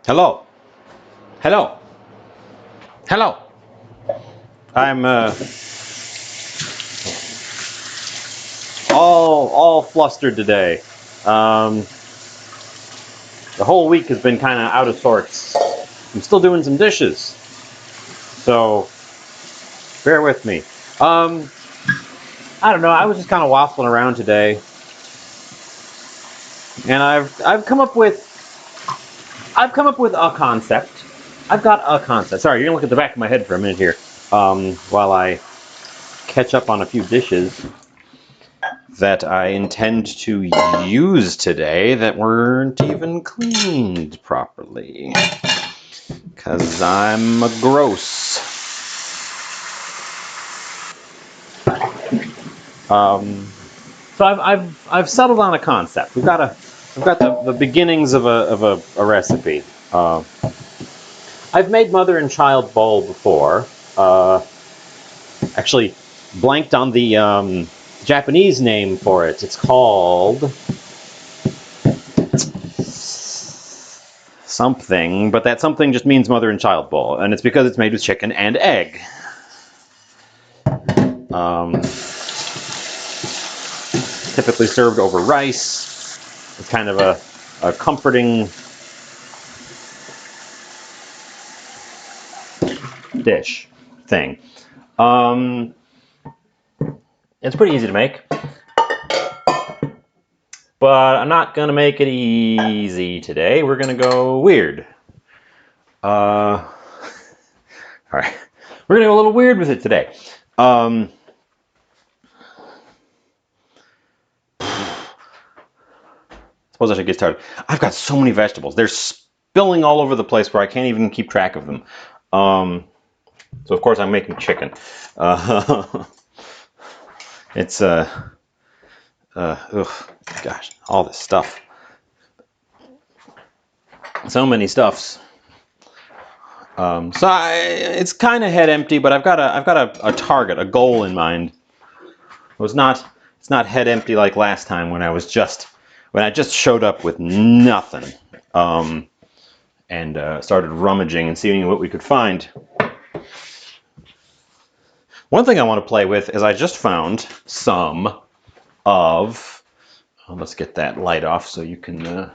Hello. Hello. Hello. I'm all flustered today. Um, the whole week has been kind of out of sorts. I'm still doing some dishes, so bear with me. I don't know. I was just kind of waffling around today, and I've come up with a concept. I've got a concept. Sorry, you're gonna look at the back of my head for a minute here, while I catch up on a few dishes that I intend to use today that weren't even cleaned properly. Because I'm a gross. Um, so I've settled on a concept. We've got the beginnings of a recipe. I've made mother and child bowl before. Actually, blanked on the Japanese name for it. It's called something, but that something just means mother and child bowl, and it's because it's made with chicken and egg. Typically served over rice. It's kind of a comforting dish thing. It's pretty easy to make, but I'm not gonna make it easy today. We're gonna go weird. All right, we're gonna go a little weird with it today. Suppose I should get started. I've got so many vegetables. They're spilling all over the place where I can't even keep track of them. So of course I'm making chicken. It's gosh, all this stuff. So many stuffs. It's kind of head empty, but I've got a target, a goal in mind. It's not head empty like last time when I just showed up with nothing, and started rummaging and seeing what we could find. One thing I want to play with is I just found some of. Let's get that light off so you can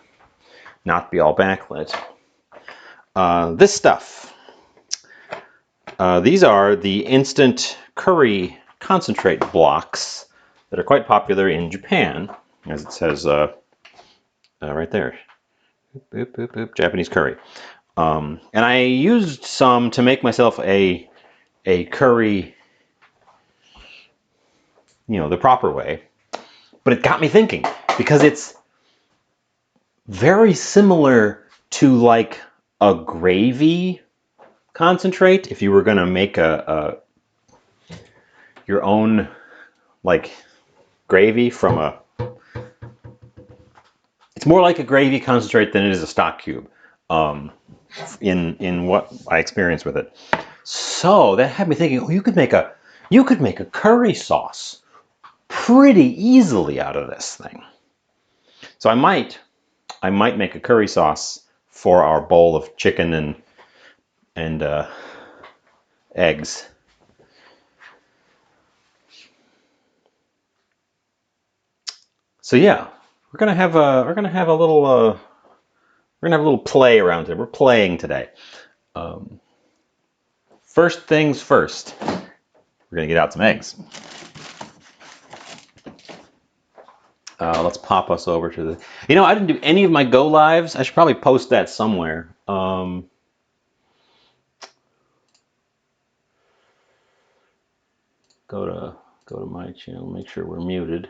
not be all backlit. This stuff. These are the instant curry concentrate blocks that are quite popular in Japan, as it says right there. Boop, boop, boop, Japanese curry. And I used some to make myself a curry, the proper way. But it got me thinking, because it's very similar to like a gravy concentrate. If you were gonna make your own like gravy from it's more like a gravy concentrate than it is a stock cube. In what I experienced with it. So that had me thinking, oh, you could make a curry sauce pretty easily out of this thing. So I might make a curry sauce for our bowl of chicken and eggs. So yeah, we're gonna have a little play around it. We're playing today. First things first, we're gonna get out some eggs. Let's pop us over to the. I didn't do any of my go lives. I should probably post that somewhere. Go to my channel. Make sure we're muted.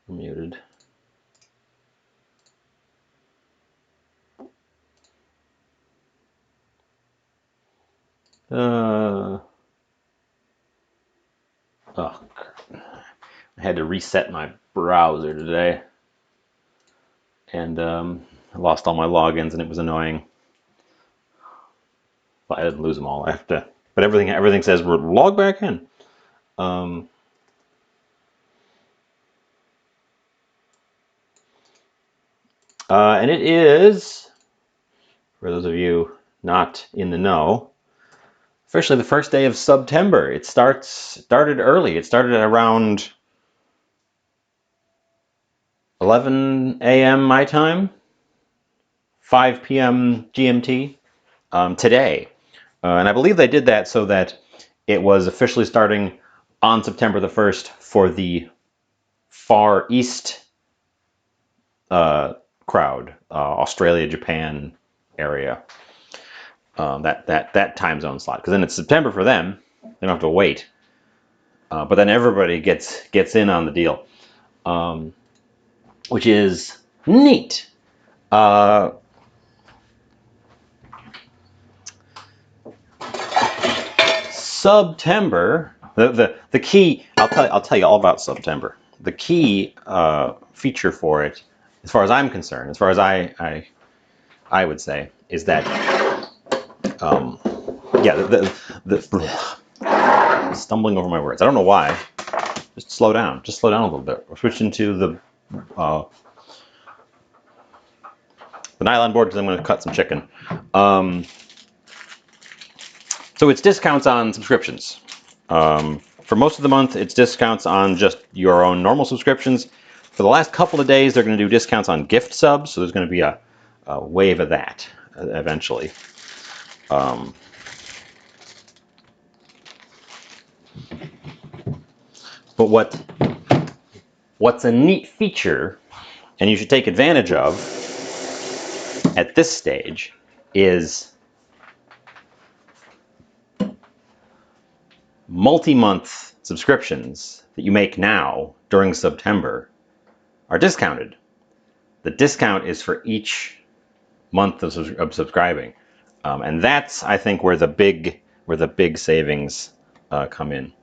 We're muted. Oh, I had to reset my browser today, and I lost all my logins, and it was annoying. Well, I didn't lose them all. I have to, but everything says we're log back in. And it is for those of you not in the know. Officially the first day of September. It started early. It started at around 11 a.m. my time, 5 p.m. GMT today. And I believe they did that so that it was officially starting on September the 1st for the Far East crowd, Australia, Japan area. That time zone slot, because then it's September for them. They don't have to wait. But then everybody gets in on the deal, which is neat. September. The key. I'll tell you all about September. The key feature for it, as far as I'm concerned, as far as I would say, is that yeah, stumbling over my words. I don't know why. Just slow down. Just slow down a little bit. We're switching to the nylon board because I'm going to cut some chicken. So it's discounts on subscriptions. For most of the month, it's discounts on just your own normal subscriptions. For the last couple of days, they're going to do discounts on gift subs. So there's going to be a wave of that eventually. But what's a neat feature, and you should take advantage of at this stage, is multi-month subscriptions that you make now during September are discounted. The discount is for each month of subscribing, and that's, I think, where the big savings come in.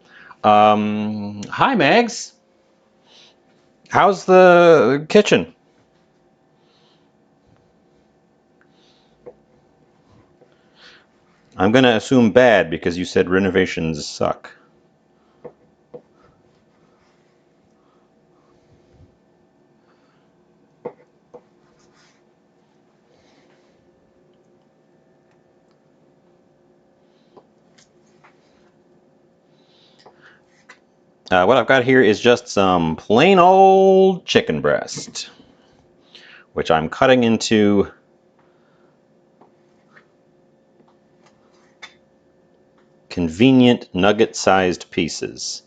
Hi, Mags. How's the kitchen? I'm gonna assume bad because you said renovations suck. What I've got here is just some plain old chicken breast, which I'm cutting into convenient nugget-sized pieces.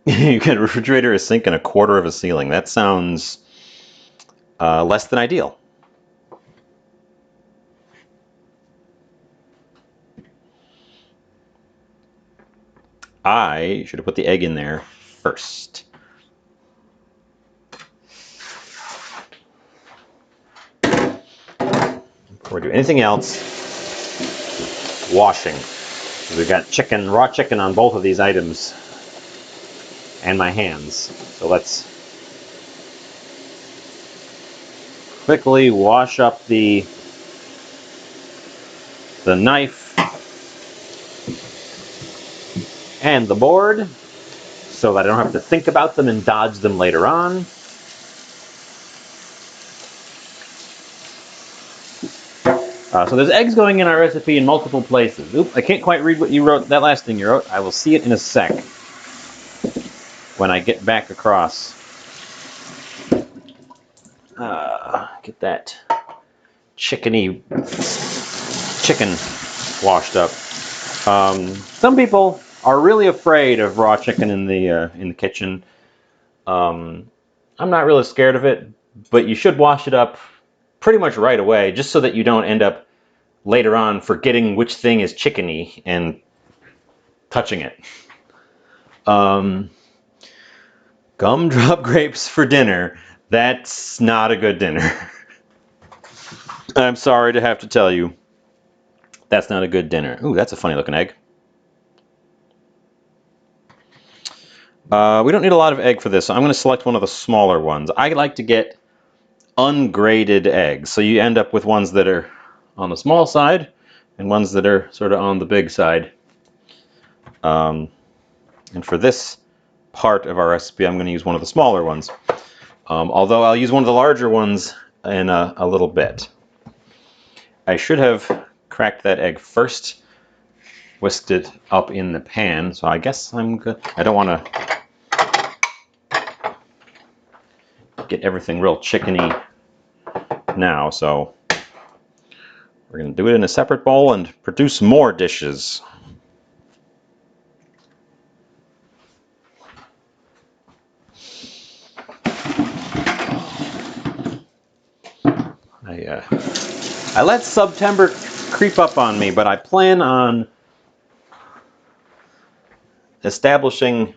You get a refrigerator, a sink, and a quarter of a ceiling. That sounds less than ideal. I should have put the egg in there first. Before we do anything else, washing. We've got chicken, raw chicken on both of these items, and my hands. So let's quickly wash up the knife and the board so that I don't have to think about them and dodge them later on. So there's eggs going in our recipe in multiple places. Oop, I can't quite read what you wrote, that last thing you wrote. I will see it in a sec when I get back across. Get that chicken washed up. Some people are really afraid of raw chicken in the kitchen. I'm not really scared of it, but you should wash it up pretty much right away, just so that you don't end up later on forgetting which thing is chickeny and touching it. Gumdrop grapes for dinner. That's not a good dinner. I'm sorry to have to tell you. That's not a good dinner. Ooh, that's a funny looking egg. We don't need a lot of egg for this, so I'm going to select one of the smaller ones. I like to get ungraded eggs, so you end up with ones that are on the small side, and ones that are sort of on the big side. And for this part of our recipe, I'm going to use one of the smaller ones. Although I'll use one of the larger ones in a little bit. I should have cracked that egg first, whisked it up in the pan, so I guess I'm good. I don't want to get everything real chickeny now, so we're going to do it in a separate bowl and produce more dishes. I let September creep up on me, but I plan on establishing,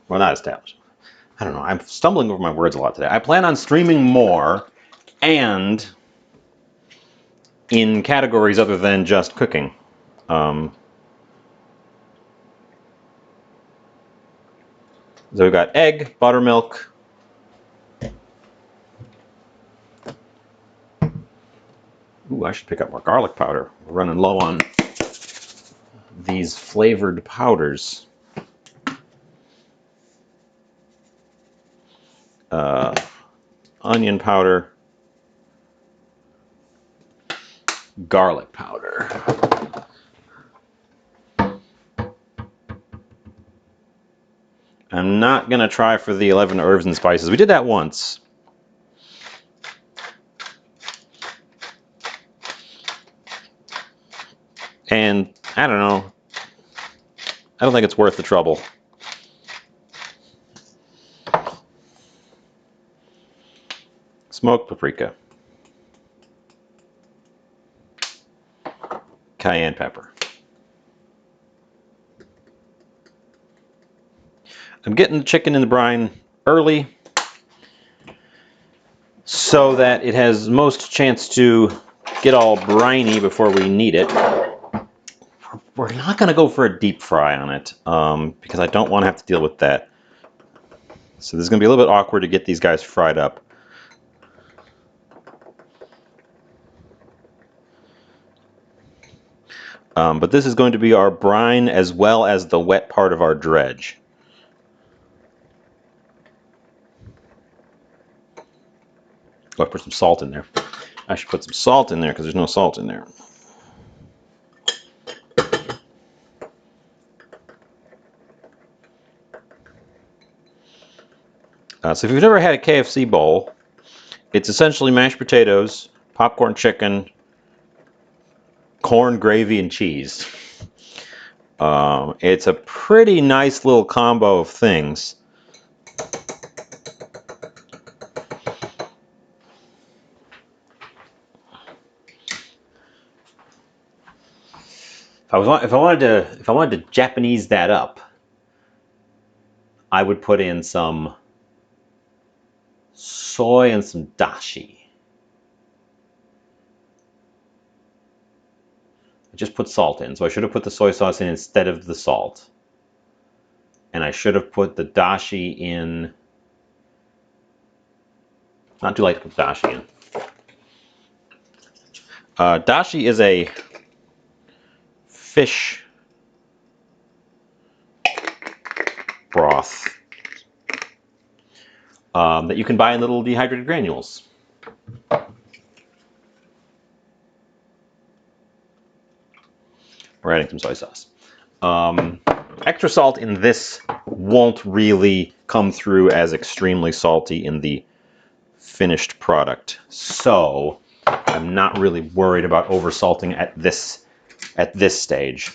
well, not establishing, I don't know, I'm stumbling over my words a lot today. I plan on streaming more and in categories other than just cooking. So we've got egg, buttermilk, ooh, I should pick up more garlic powder. We're running low on these flavored powders. Onion powder, garlic powder. I'm not going to try for the 11 herbs and spices. We did that once. And I don't know. I don't think it's worth the trouble. Smoked paprika. Cayenne pepper. I'm getting the chicken in the brine early so that it has most chance to get all briny before we need it. We're not going to go for a deep fry on it because I don't want to have to deal with that. So this is going to be a little bit awkward to get these guys fried up. But this is going to be our brine as well as the wet part of our dredge. Oh, I put some salt in there. I should put some salt in there because there's no salt in there. So if you've never had a KFC bowl, it's essentially mashed potatoes, popcorn chicken, corn, gravy, and cheese. It's a pretty nice little combo of things. If I wanted to Japanese that up, I would put in some soy and some dashi. I just put salt in, so I should have put the soy sauce in instead of the salt. And I should have put the dashi in. Not too late to put dashi in. Dashi is a fish broth that you can buy in little dehydrated granules. We're adding some soy sauce. Extra salt in this won't really come through as extremely salty in the finished product. So I'm not really worried about oversalting at this stage.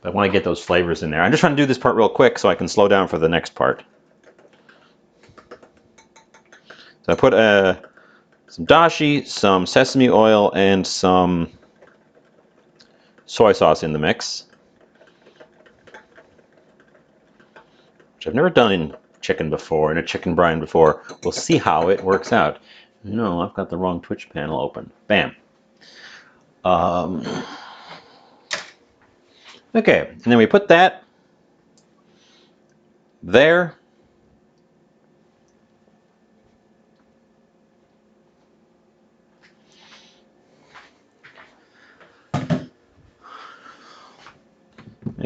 I want to get those flavors in there. I'm just trying to do this part real quick so I can slow down for the next part. So I put some dashi, some sesame oil, and some soy sauce in the mix, which I've never done in chicken before, in a chicken brine before. We'll see how it works out. No, I've got the wrong Twitch panel open. Bam. Okay, and then we put that there.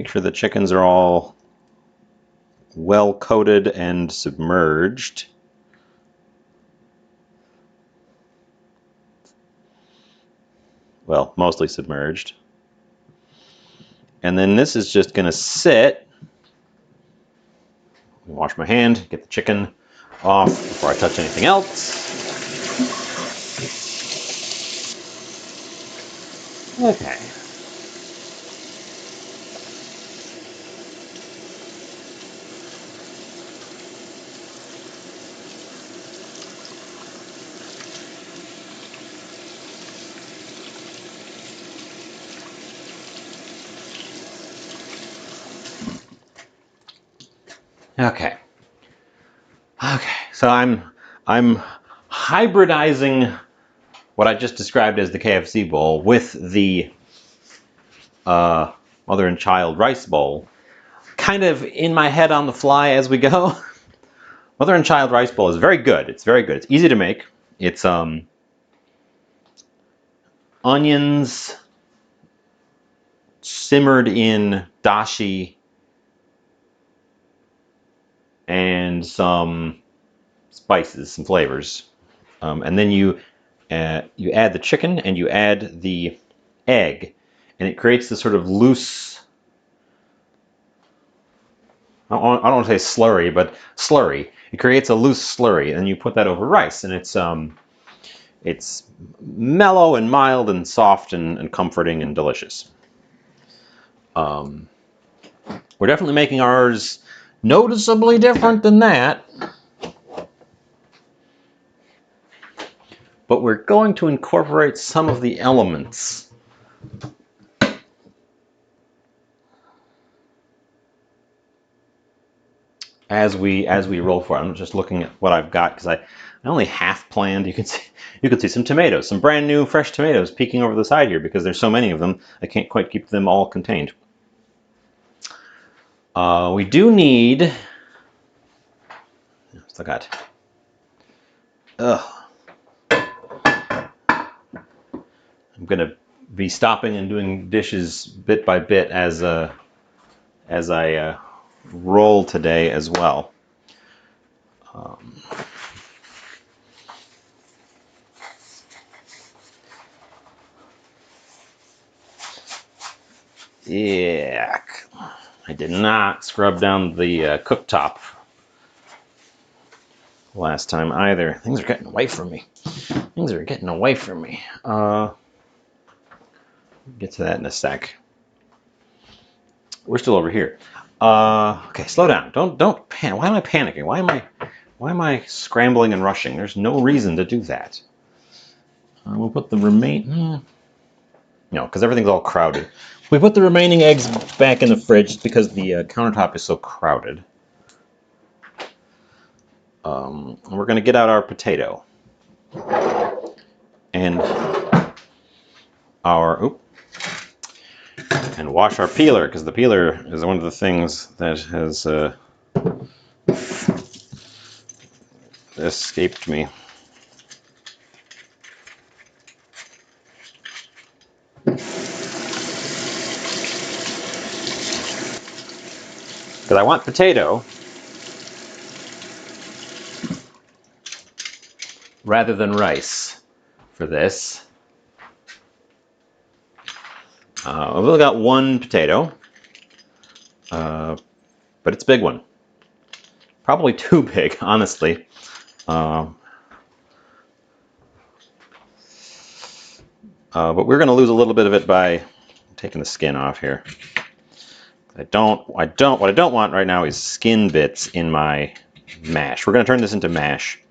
Make sure the chickens are all well coated and submerged. Well, mostly submerged. And then this is just going to sit. Wash my hand, get the chicken off before I touch anything else. Okay. Okay. Okay. So I'm hybridizing what I just described as the KFC bowl with the mother and child rice bowl, kind of in my head on the fly as we go. Mother and child rice bowl is very good. It's very good. It's easy to make. It's onions simmered in dashi and some spices, some flavors, and then you add the chicken and you add the egg, and it creates this sort of loose. I don't want to say slurry, but slurry. It creates a loose slurry, and you put that over rice, and it's mellow and mild and soft and comforting and delicious. We're definitely making ours noticeably different than that, but we're going to incorporate some of the elements as we roll for it. I'm just looking at what I've got because I only half planned. You can see some tomatoes, some brand new fresh tomatoes peeking over the side here because there's so many of them. I can't quite keep them all contained. We do need. Still got. I'm gonna be stopping and doing dishes bit by bit as I roll today as well. Yeah, I did not scrub down the cooktop last time either. Things are getting away from me. Things are getting away from me. Get to that in a sec. We're still over here. Okay, slow down. Don't panic. Why am I panicking? Why am I scrambling and rushing? There's no reason to do that. We'll put the no, because everything's all crowded. We put the remaining eggs back in the fridge because the countertop is so crowded. We're going to get out our potato and and wash our peeler, because the peeler is one of the things that has escaped me. Because I want potato rather than rice for this. I've only got one potato, but it's a big one. Probably too big, honestly. But we're going to lose a little bit of it by taking the skin off here. What I don't want right now is skin bits in my mash. We're going to turn this into mash.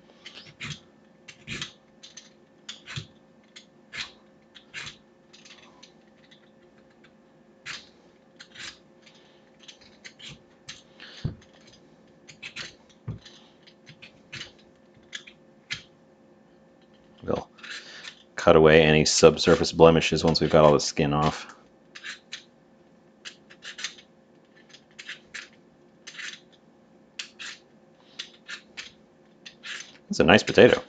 We'll cut away any subsurface blemishes once we've got all the skin off. It's a nice potato.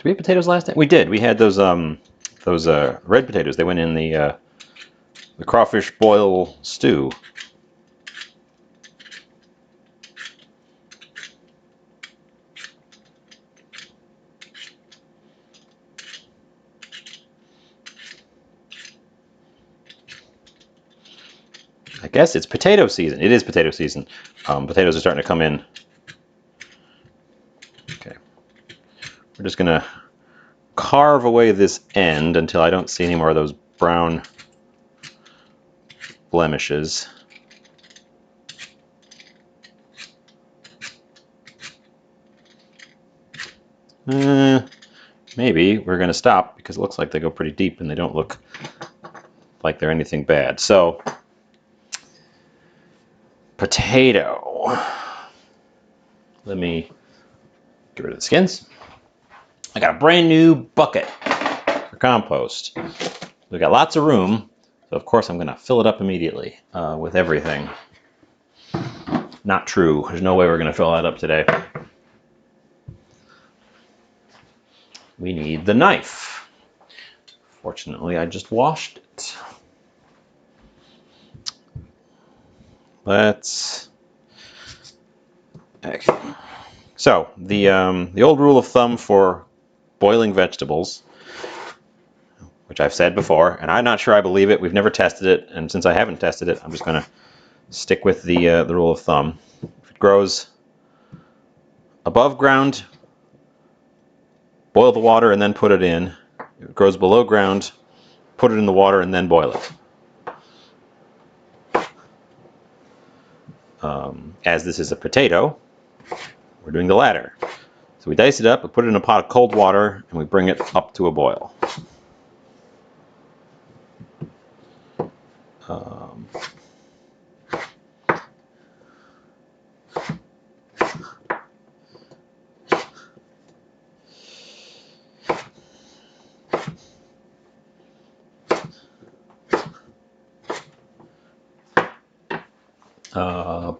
we have potatoes last time? We did. We had those red potatoes. They went in the crawfish boil stew. I guess it's potato season. It is potato season. Potatoes are starting to come in. Okay. We're just going to carve away this end until I don't see any more of those brown blemishes. Maybe we're going to stop because it looks like they go pretty deep and they don't look like they're anything bad. So, potato. Let me get rid of the skins. I got a brand new bucket for compost. We've got lots of room, so of course I'm going to fill it up immediately with everything. Not true. There's no way we're going to fill that up today. We need the knife. Fortunately, I just washed it. Let's... Okay. So, the old rule of thumb for boiling vegetables, which I've said before, and I'm not sure I believe it. We've never tested it, and since I haven't tested it, I'm just going to stick with the rule of thumb. If it grows above ground, boil the water and then put it in. If it grows below ground, put it in the water and then boil it. As this is a potato, we're doing the latter. So we dice it up, we put it in a pot of cold water, and we bring it up to a boil.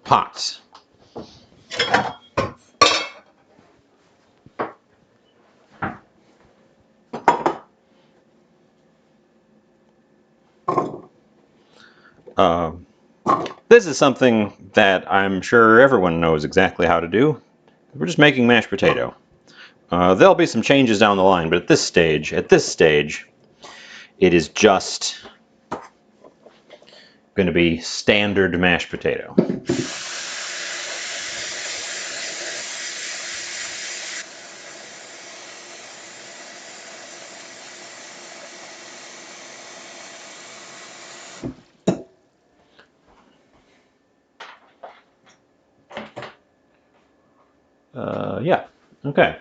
Pot. This is something that I'm sure everyone knows exactly how to do. We're just making mashed potato. There'll be some changes down the line, but at this stage, it is just going to be standard mashed potato. Yeah, okay.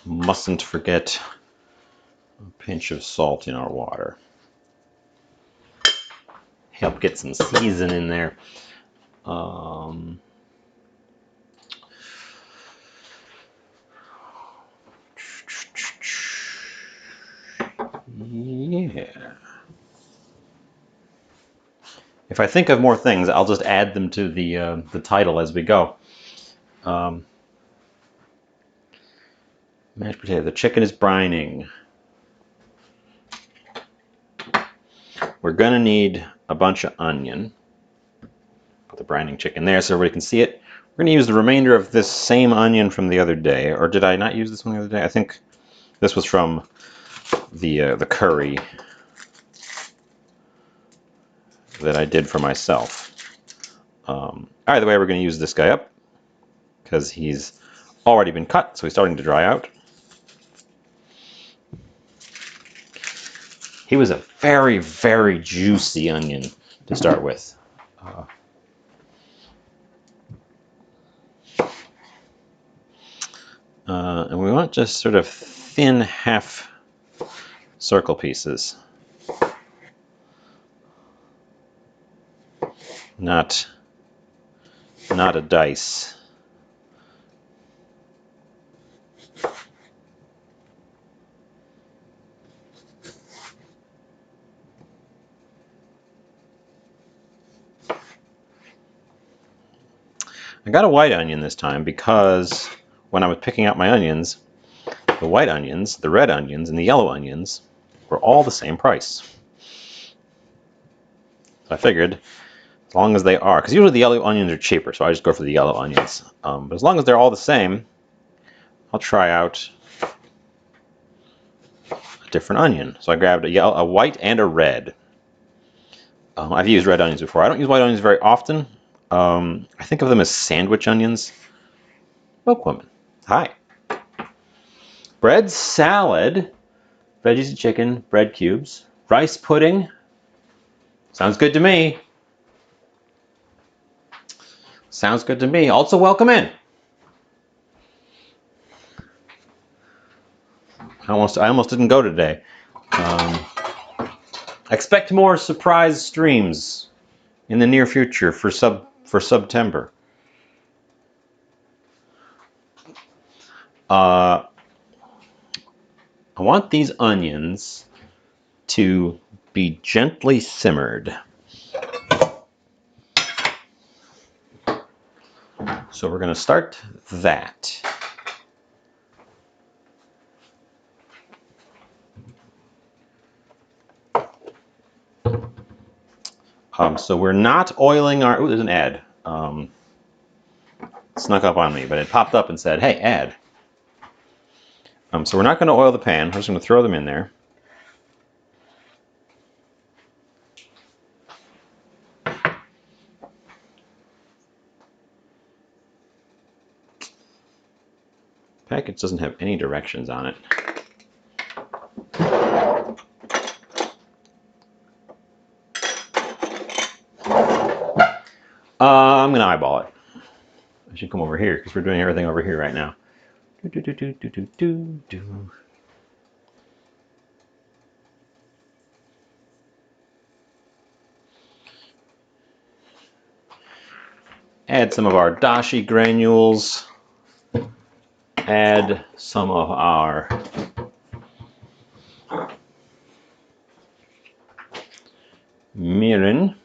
Mustn't forget a pinch of salt in our water. Help get some season in there. Yeah. If I think of more things, I'll just add them to the title as we go. Mashed potato. The chicken is brining. We're going to need a bunch of onion. Put the brining chicken there so everybody can see it. We're going to use the remainder of this same onion from the other day. Or did I not use this one the other day? I think this was from the curry that I did for myself. Either way, we're going to use this guy up because he's already been cut, so he's starting to dry out. He was a very, very juicy onion to start with. And we want just sort of thin half circle pieces. Not a dice. I got a white onion this time because when I was picking out my onions, the white onions, the red onions, and the yellow onions were all the same price. So I figured, as long as they are, because usually the yellow onions are cheaper, so I just go for the yellow onions. But as long as they're all the same, I'll try out a different onion. So I grabbed a white and a red. I've used red onions before. I don't use white onions very often. I think of them as sandwich onions. Milkwoman. Hi. Bread salad, veggies and chicken, bread cubes, rice pudding. Sounds good to me. Sounds good to me. Also, welcome in. I almost didn't go today. Expect more surprise streams in the near future for September. I want these onions to be gently simmered. So we're going to start that. So we're not oiling our... Oh, there's an ad. Snuck up on me, but it popped up and said, hey, ad. So we're not going to oil the pan. We're just going to throw them in there. Package doesn't have any directions on it. I'm going to eyeball it. I should come over here because we're doing everything over here right now. Add some of our dashi granules. Add some of our mirin.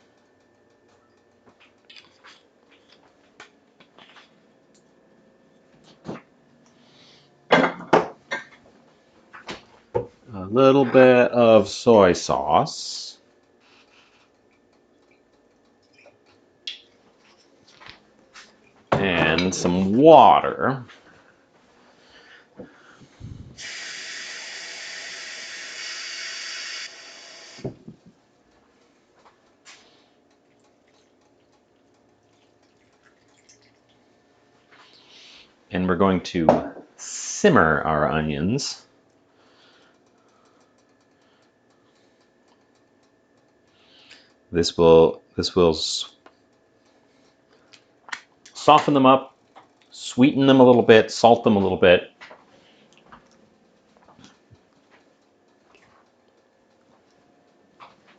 A little bit of soy sauce. And some water. And we're going to simmer our onions. This will soften them up, sweeten them a little bit, salt them a little bit.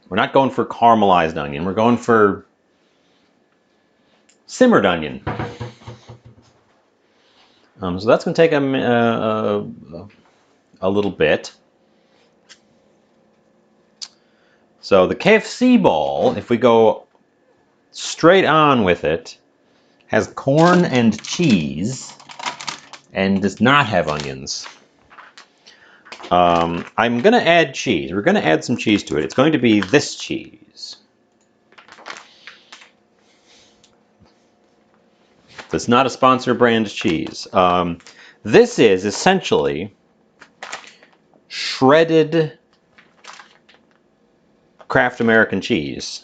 We're not going for caramelized onion. We're going for simmered onion. So that's going to take a little bit. So the KFC ball, if we go straight on with it, has corn and cheese and does not have onions. I'm going to add cheese. We're going to add some cheese to it. It's going to be this cheese. It's not a sponsor brand cheese. This is essentially shredded Kraft American cheese.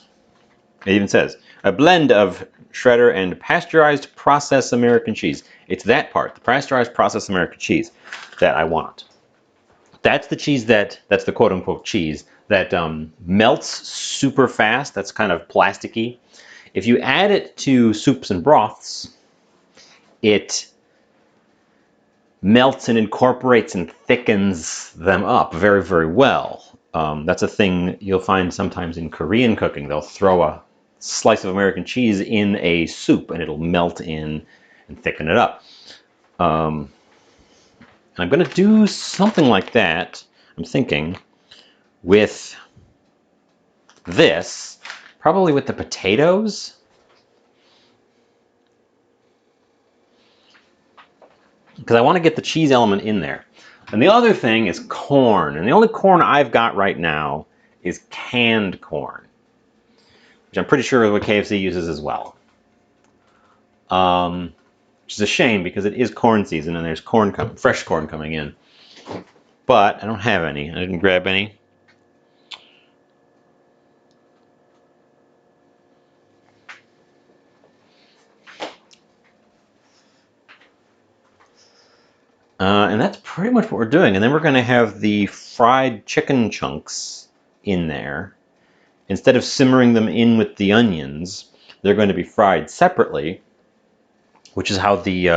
It even says, a blend of shredder and pasteurized processed American cheese. It's that part, the pasteurized processed American cheese, that I want. That's the cheese that's the quote-unquote cheese that melts super fast. That's kind of plasticky. If you add it to soups and broths, it melts and incorporates and thickens them up very, very well. That's a thing you'll find sometimes in Korean cooking. They'll throw a slice of American cheese in a soup and it'll melt in and thicken it up. I'm going to do something like that, I'm thinking, with this, probably with the potatoes. because I want to get the cheese element in there. And the other thing is corn. And the only corn I've got right now is canned corn, which I'm pretty sure is what KFC uses as well. Which is a shame because it is corn season and there's fresh corn coming in. But I don't have any. I didn't grab any. And that's pretty much what we're doing. And then we're going to have the fried chicken chunks in there. Instead of simmering them in with the onions, they're going to be fried separately, which is how the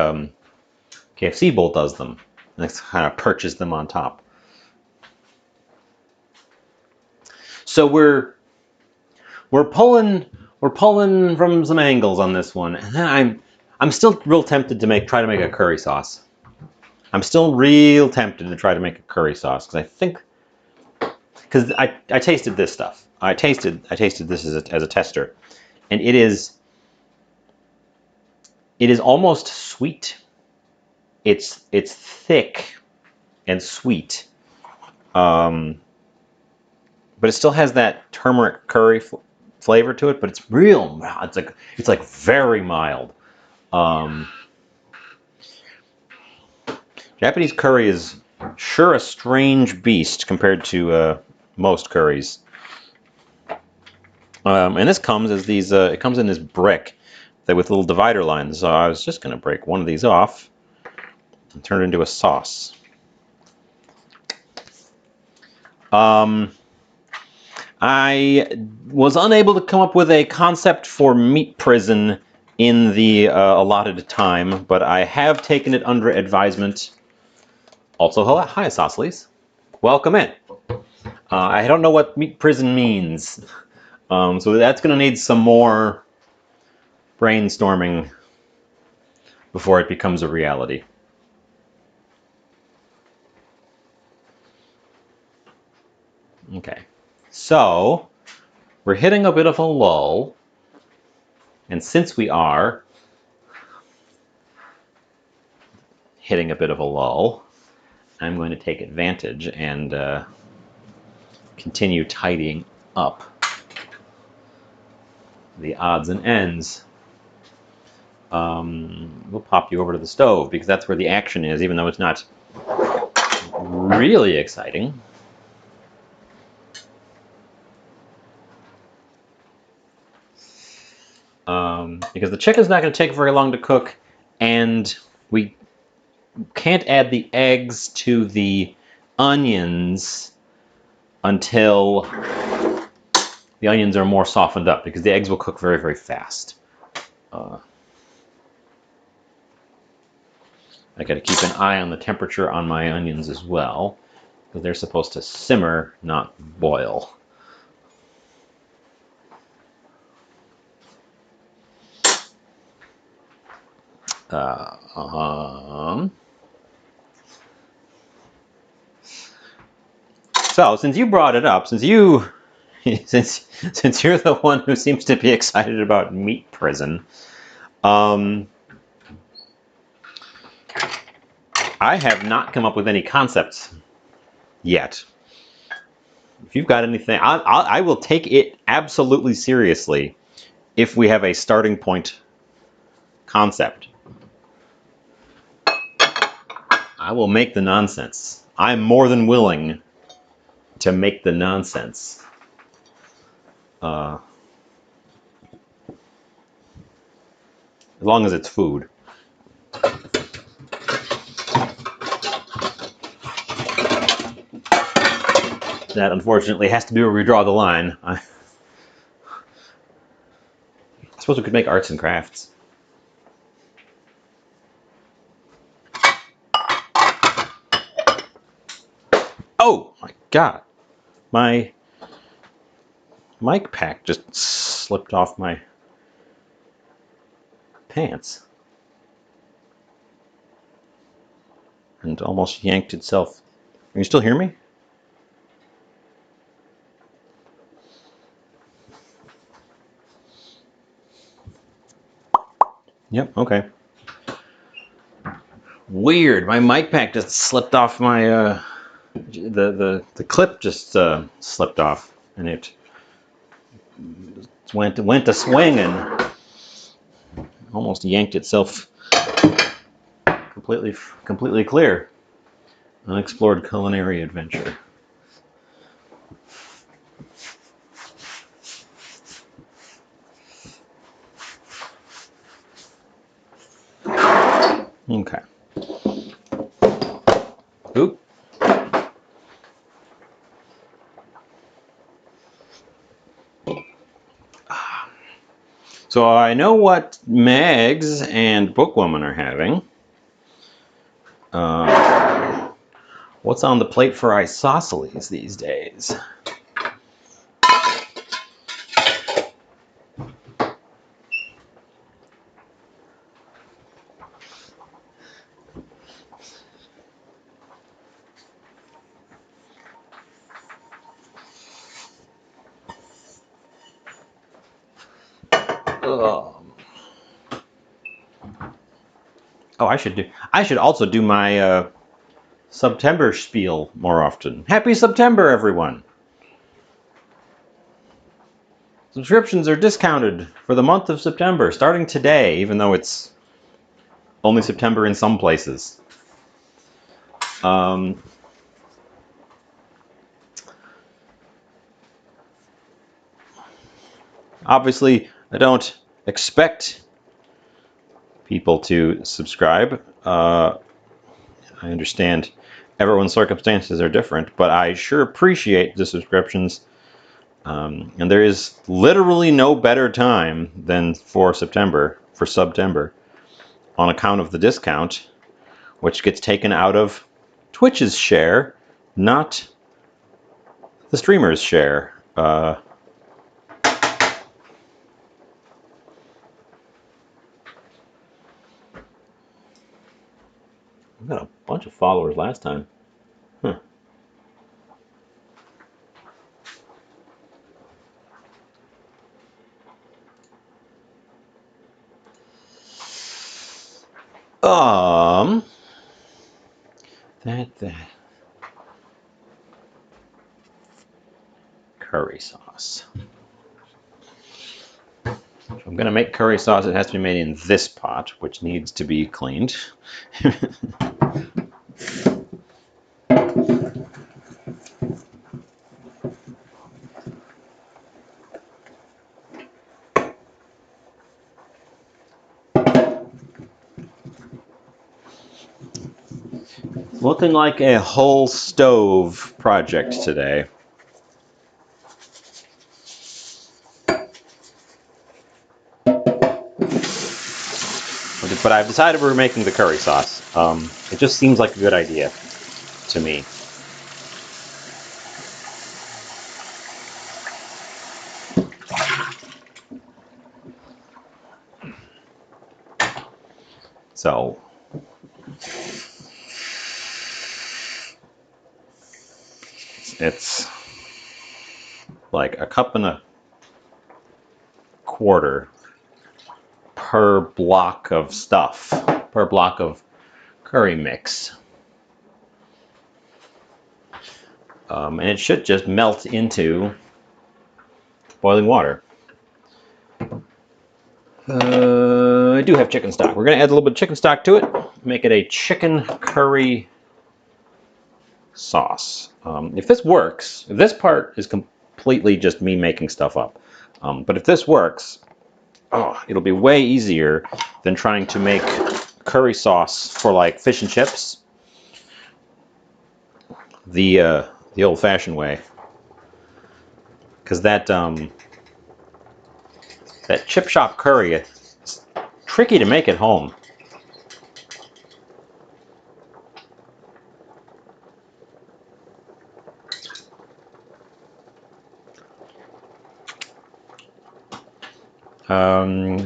KFC bowl does them. And it's kind of perches them on top. So we're pulling from some angles on this one, and then I'm still real tempted to try to make a curry sauce. I'm still real tempted to try to make a curry sauce because I tasted this stuff. I tasted this as a tester, and it is almost sweet. It's thick and sweet, but it still has that turmeric curry flavor to it. But it's real. It's like very mild. Japanese curry is sure a strange beast compared to most curries. And this comes as these. It comes in this brick with little divider lines. So I was just going to break one of these off and turn it into a sauce. I was unable to come up with a concept for meat prison in the allotted time, but I have taken it under advisement. Also, hi, Isosceles. Welcome in. I don't know what meat prison means, so that's going to need some more brainstorming before it becomes a reality. Okay, so we're hitting a bit of a lull, and since we are hitting a bit of a lull, I'm going to take advantage and continue tidying up the odds and ends. We'll pop you over to the stove because that's where the action is, even though it's not really exciting. Because the chicken's not going to take very long to cook, and we can't add the eggs to the onions until the onions are more softened up, because the eggs will cook very, very fast. I got to keep an eye on the temperature on my onions as well, because they're supposed to simmer, not boil. So, since you brought it up, since you're the one who seems to be excited about meat prison, I have not come up with any concepts yet. If you've got anything, I will take it absolutely seriously if we have a starting point concept. I will make the nonsense. I'm more than willing to make the nonsense. As long as it's food. That, unfortunately, has to be where we draw the line. I suppose we could make arts and crafts. Oh, my God. My mic pack just slipped off my pants and almost yanked itself. Can you still hear me? Yep, okay. Weird. My mic pack just slipped off my the clip just slipped off, and it went to swing and almost yanked itself completely clear. Unexplored culinary adventure. Okay. Oop. So I know what Megs and Bookwoman are having. What's on the plate for isosceles these days? Oh, I should also do my September spiel more often. Happy September, everyone! Subscriptions are discounted for the month of September, starting today, even though it's only September in some places. Obviously, I don't expect people to subscribe. I understand everyone's circumstances are different, but I sure appreciate the subscriptions. And there is literally no better time than for September, on account of the discount, which gets taken out of Twitch's share, not the streamer's share. I got a bunch of followers last time. Huh. That curry sauce. If I'm gonna make curry sauce, it has to be made in this pot, which needs to be cleaned. Looking like a whole stove project today. But I've decided we're making the curry sauce. It just seems like a good idea to me. So it's like a cup and a quarter per block of stuff, per block of curry mix. And it should just melt into boiling water. I do have chicken stock. We're going to add a little bit of chicken stock to it, make it a chicken curry sauce. If this works, if this part is completely just me making stuff up, but if this works, it'll be way easier than trying to make curry sauce for like fish and chips the old-fashioned way, because that chip shop curry, it's tricky to make at home.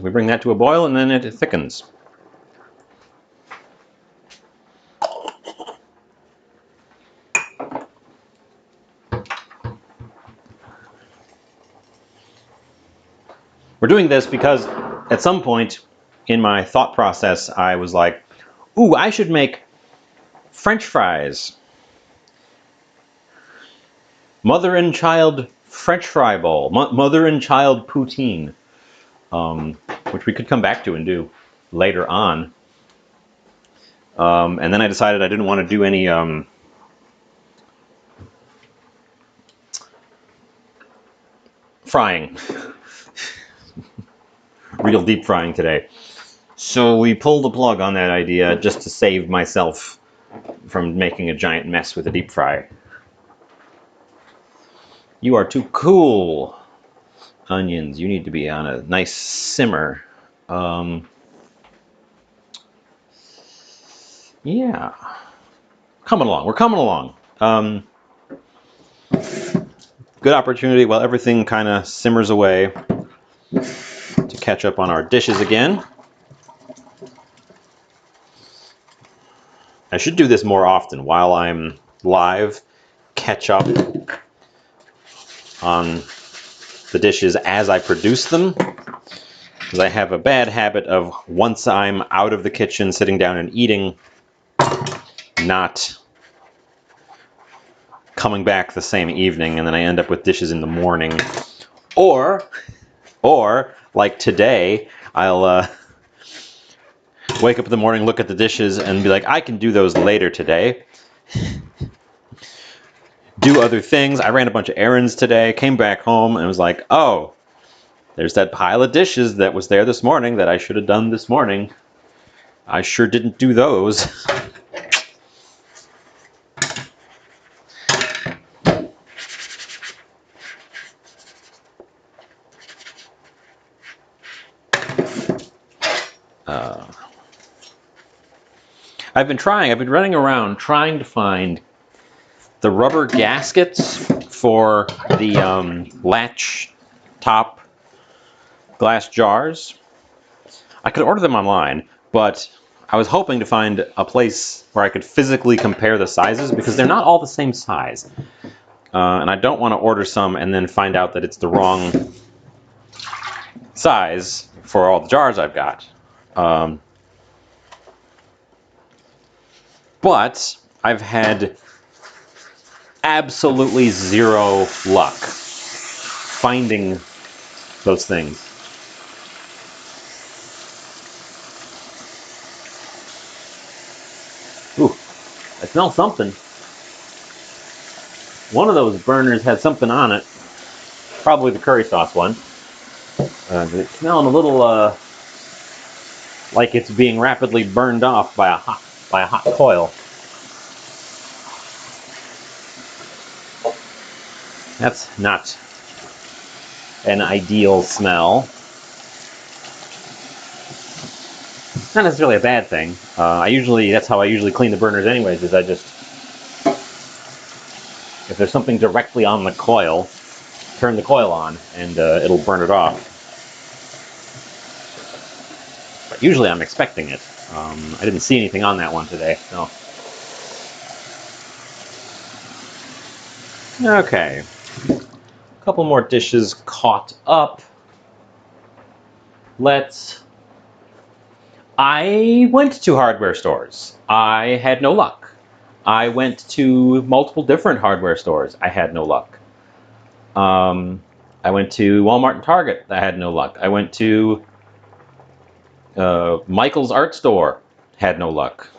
We bring that to a boil and then it thickens. We're doing this because at some point in my thought process, I was like, Ooh, I should make French fries. Mother and child French fry bowl. Mother and child poutine. Which we could come back to and do later on. And then I decided I didn't want to do any frying. Real deep frying today. So we pulled the plug on that idea just to save myself from making a giant mess with a deep fry. You are too cool. Onions, you need to be on a nice simmer. Yeah. Coming along. We're coming along. Good opportunity while everything kind of simmers away to catch up on our dishes again. I should do this more often while I'm live. Catch up on the dishes as I produce them. Because I have a bad habit of once I'm out of the kitchen, sitting down and eating, not coming back the same evening, and then I end up with dishes in the morning. Or like today, I'll wake up in the morning, look at the dishes, and be like, I can do those later today. Do other things. I ran a bunch of errands today, came back home, and was like, oh, there's that pile of dishes that was there this morning that I should have done this morning. I sure didn't do those. I've been running around trying to find the rubber gaskets for the latch top glass jars. I could order them online, but I was hoping to find a place where I could physically compare the sizes because they're not all the same size. And I don't want to order some and then find out that it's the wrong size for all the jars I've got. But I've had absolutely zero luck finding those things. Ooh, I smell something. One of those burners had something on it. Probably the curry sauce one. It's smelling a little like it's being rapidly burned off by a hot coil. That's not an ideal smell. It's not necessarily a bad thing. That's how I usually clean the burners anyways, is if there's something directly on the coil, turn the coil on and it'll burn it off. But usually I'm expecting it. I didn't see anything on that one today, so. Okay. A couple more dishes caught up. I went to hardware stores. I had no luck. I went to multiple different hardware stores. I had no luck. I went to Walmart and Target. I had no luck. I went to Michael's Art Store. Had no luck.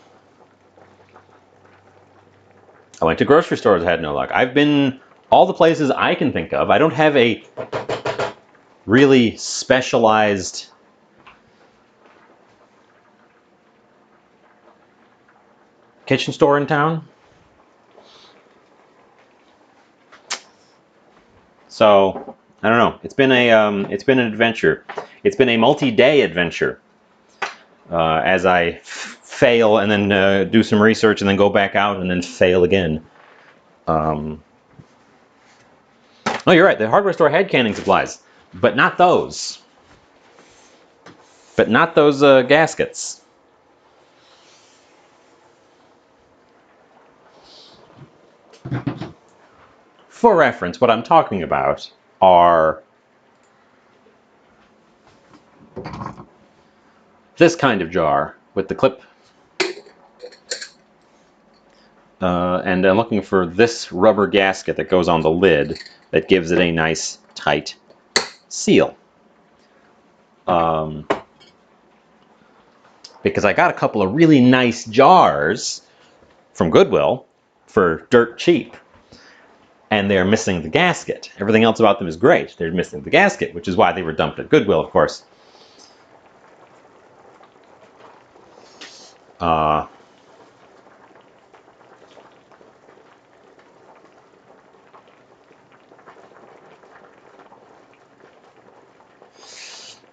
I went to grocery stores. Had no luck. I've been all the places I can think of. I don't have a really specialized kitchen store in town. So I don't know. It's been an adventure. It's been a multi-day adventure. As I fail and then do some research and then go back out and then fail again. Oh, you're right. The hardware store had canning supplies, but not those. But not those gaskets. For reference, what I'm talking about are this kind of jar with the clip And I'm looking for this rubber gasket that goes on the lid that gives it a nice tight seal. Because I got a couple of really nice jars from Goodwill for dirt cheap, and they're missing the gasket. Everything else about them is great. They're missing the gasket, which is why they were dumped at Goodwill, of course.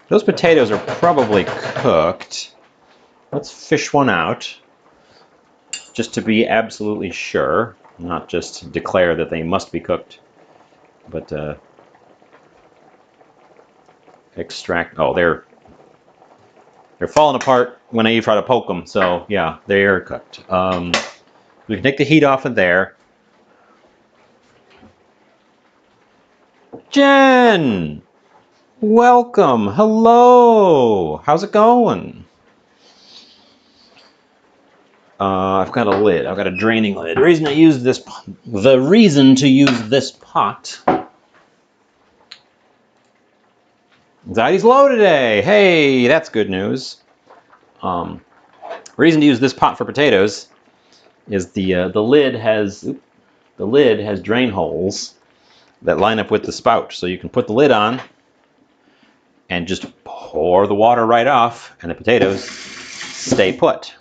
Those potatoes are probably cooked. Let's fish one out, just to be absolutely sure, not just declare that they must be cooked, but extract. Oh, they're falling apart when I try to poke them. So yeah, they are cooked. We can take the heat off of there. Jen, welcome. Hello. How's it going? I've got a lid. I've got a draining lid. The reason to use this pot. Anxiety's low today. Hey, that's good news. Reason to use this pot for potatoes is the lid has drain holes that line up with the spout, so you can put the lid on and just pour the water right off, and the potatoes stay put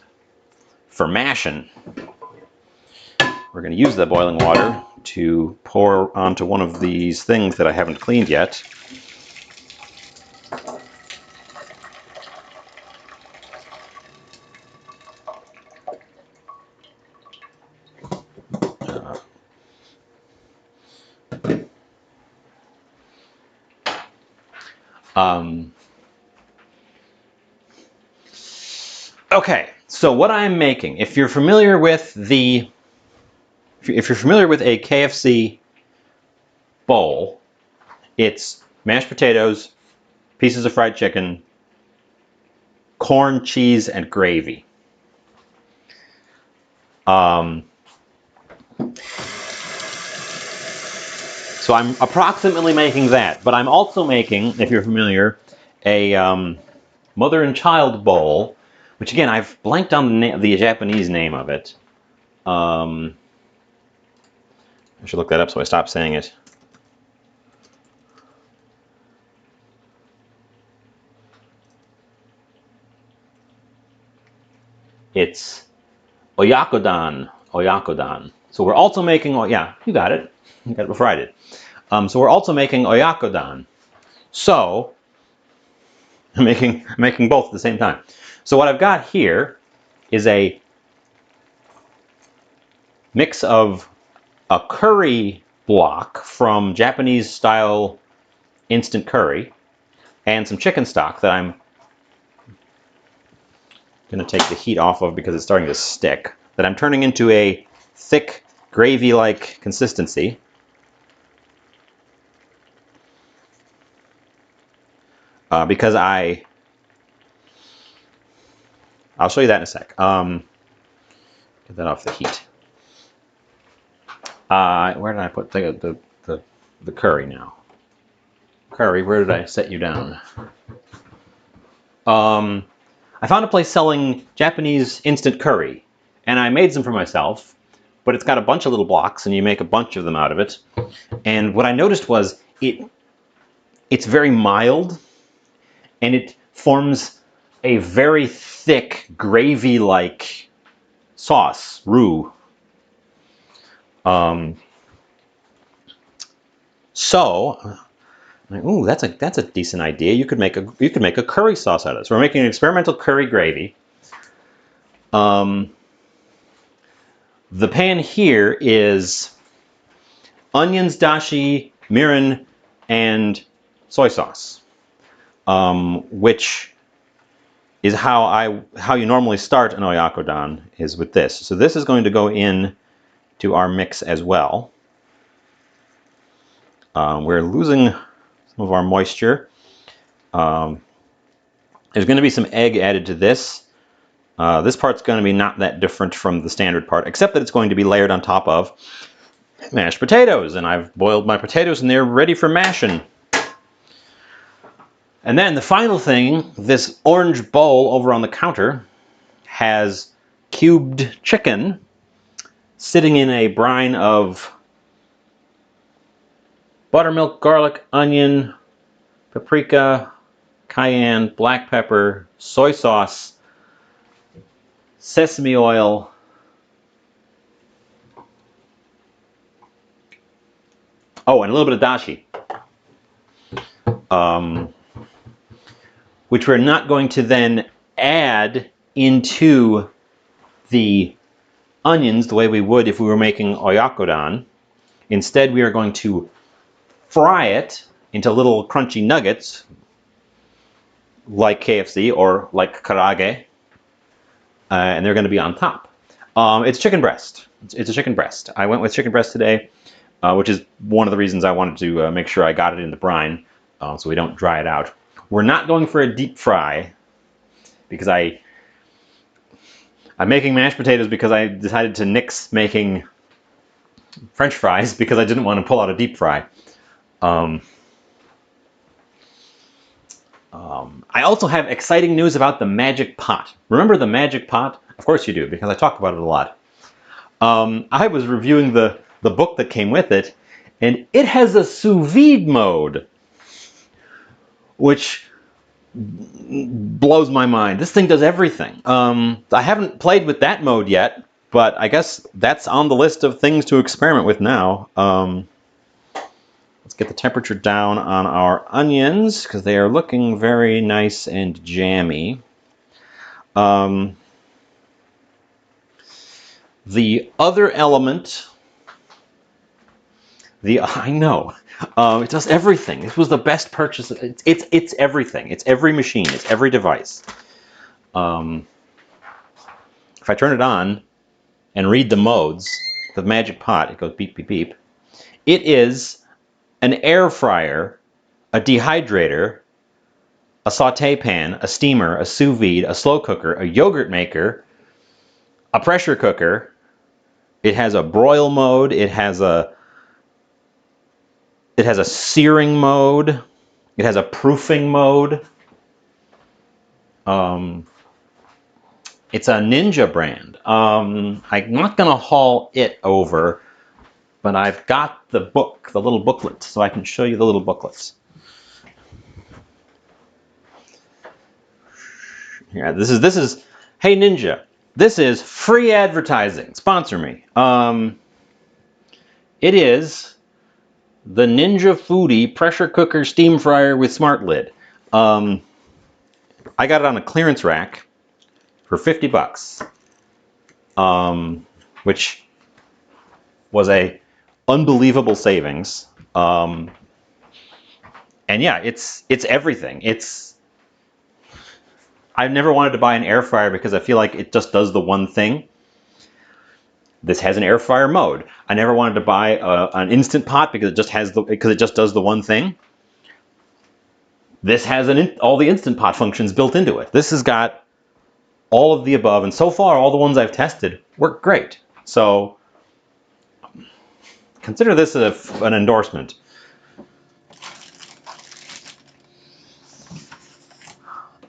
for mashing. We're going to use the boiling water to pour onto one of these things that I haven't cleaned yet. Okay, so what I'm making, if you're familiar with a KFC bowl, it's mashed potatoes, pieces of fried chicken, corn, cheese, and gravy. So I'm approximately making that, but I'm also making, if you're familiar, a mother and child bowl, which again, I've blanked on the Japanese name of it. I should look that up so I stop saying it. It's Oyakodon. Oyakodon. So we're also making, yeah, you got it. You got it before I did. So we're also making Oyakodon. So I'm making both at the same time. So what I've got here is a mix of a curry block from Japanese style instant curry and some chicken stock that I'm going to take the heat off of because it's starting to stick, that I'm turning into a thick gravy-like consistency. Because I'll show you that in a sec. Get that off the heat. Where did I put the curry now? Curry, where did I set you down? I found a place selling Japanese instant curry, and I made some for myself, but it's got a bunch of little blocks, and you make a bunch of them out of it. And what I noticed was it's very mild, and it forms a very thick gravy-like sauce, roux. Ooh, that's a decent idea. You could make a curry sauce out of it. So we're making an experimental curry gravy. The pan here is onions, dashi, mirin, and soy sauce, which is how you normally start an oyakodon, is with this. So this is going to go in to our mix as well. We're losing some of our moisture. There's going to be some egg added to this. This part's going to be not that different from the standard part, except that it's going to be layered on top of mashed potatoes. And I've boiled my potatoes and they're ready for mashing. And then the final thing, this orange bowl over on the counter has cubed chicken sitting in a brine of buttermilk, garlic, onion, paprika, cayenne, black pepper, soy sauce, sesame oil, oh, and a little bit of dashi, which we're not going to then add into the onions the way we would if we were making oyakodon. Instead, we are going to fry it into little crunchy nuggets like KFC or like karage, and they're going to be on top. It's chicken breast. It's a chicken breast. I went with chicken breast today, which is one of the reasons I wanted to make sure I got it in the brine so we don't dry it out. We're not going for a deep fry because I'm making mashed potatoes because I decided to nix making French fries because I didn't want to pull out a deep fry. I also have exciting news about the Magic Pot. Remember the Magic Pot? Of course you do, because I talk about it a lot. I was reviewing the book that came with it, and it has a sous vide mode, which blows my mind. This thing does everything. I haven't played with that mode yet, but I guess that's on the list of things to experiment with now. Let's get the temperature down on our onions because they are looking very nice and jammy. The other element, I know, it does everything. This was the best purchase. It's everything. It's every machine. It's every device. If I turn it on and read the modes, the Magic Pot, it goes beep, beep, beep. It is an air fryer, a dehydrator, a saute pan, a steamer, a sous vide, a slow cooker, a yogurt maker, a pressure cooker. It has a broil mode. It has a searing mode. It has a proofing mode. It's a Ninja brand. I'm not going to haul it over, but I've got the book, the little booklet, so I can show you the little booklets. Yeah, this is hey Ninja, this is free advertising. Sponsor me. It is the Ninja Foodie pressure cooker steam fryer with smart lid. I got it on a clearance rack for $50, which was a unbelievable savings. And yeah, it's everything. I've never wanted to buy an air fryer because I feel like it just does the one thing. This has an air fryer mode. I never wanted to buy an Instant Pot because it just does the one thing. This has all the Instant Pot functions built into it. This has got all of the above, and so far all the ones I've tested work great. So consider this an endorsement.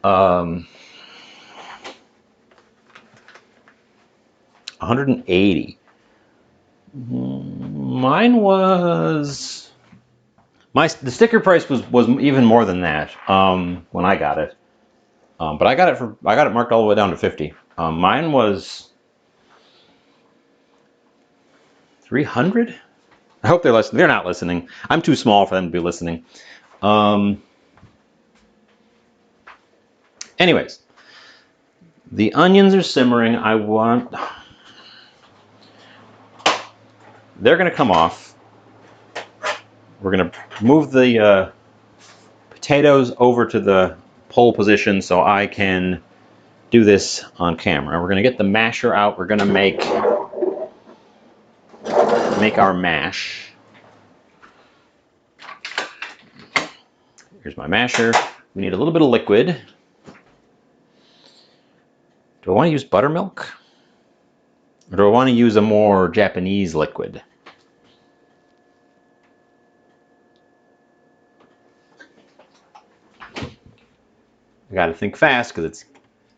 $180. Mine was the sticker price was even more than that when I got it. But I got it marked all the way down to 50. Mine was 300. I hope they're listening. They're not listening. I'm too small for them to be listening. Anyways, the onions are simmering. They're going to come off. We're going to move the potatoes over to the pole position so I can do this on camera. We're going to get the masher out. We're going to make our mash. Here's my masher. We need a little bit of liquid Do I want to use buttermilk? Or do I want to use a more Japanese liquid? I gotta think fast because it's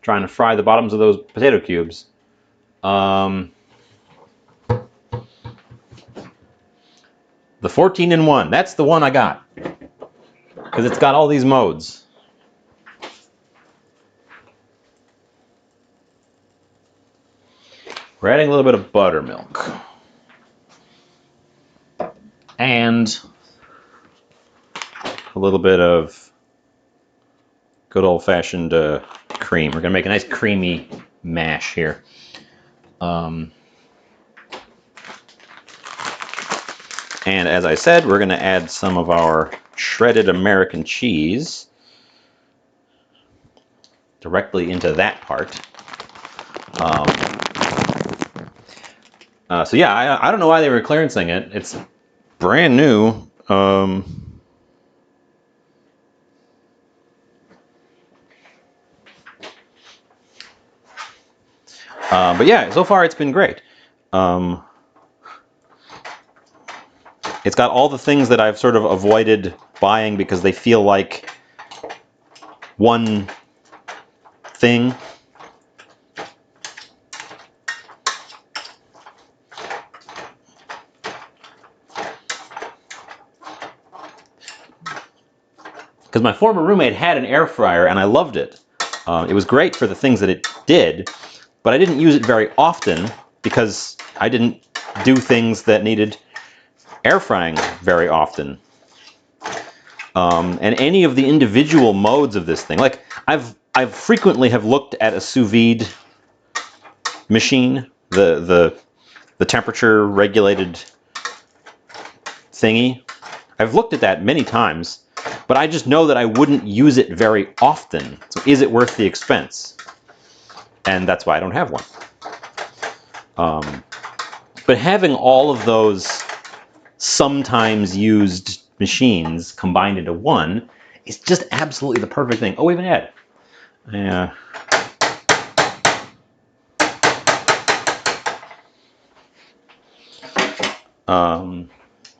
trying to fry the bottoms of those potato cubes. The 14-in-1, that's the one I got. Because it's got all these modes. We're adding a little bit of buttermilk. And a little bit of good old-fashioned cream. We're going to make a nice creamy mash here. And as I said, we're going to add some of our shredded American cheese directly into that part. So yeah, I don't know why they were clearancing it. It's brand new. But yeah, so far it's been great. It's got all the things that I've sort of avoided buying because they feel like one thing. Because my former roommate had an air fryer and I loved it. It was great for the things that it did, but I didn't use it very often because I didn't do things that needed air frying very often. And any of the individual modes of this thing, like I've frequently have looked at a sous vide machine, the temperature regulated thingy. I've looked at that many times, but I just know that I wouldn't use it very often. So is it worth the expense? And that's why I don't have one. But having all of those sometimes used machines combined into one is just absolutely the perfect thing. Oh, we have an ad. Yeah.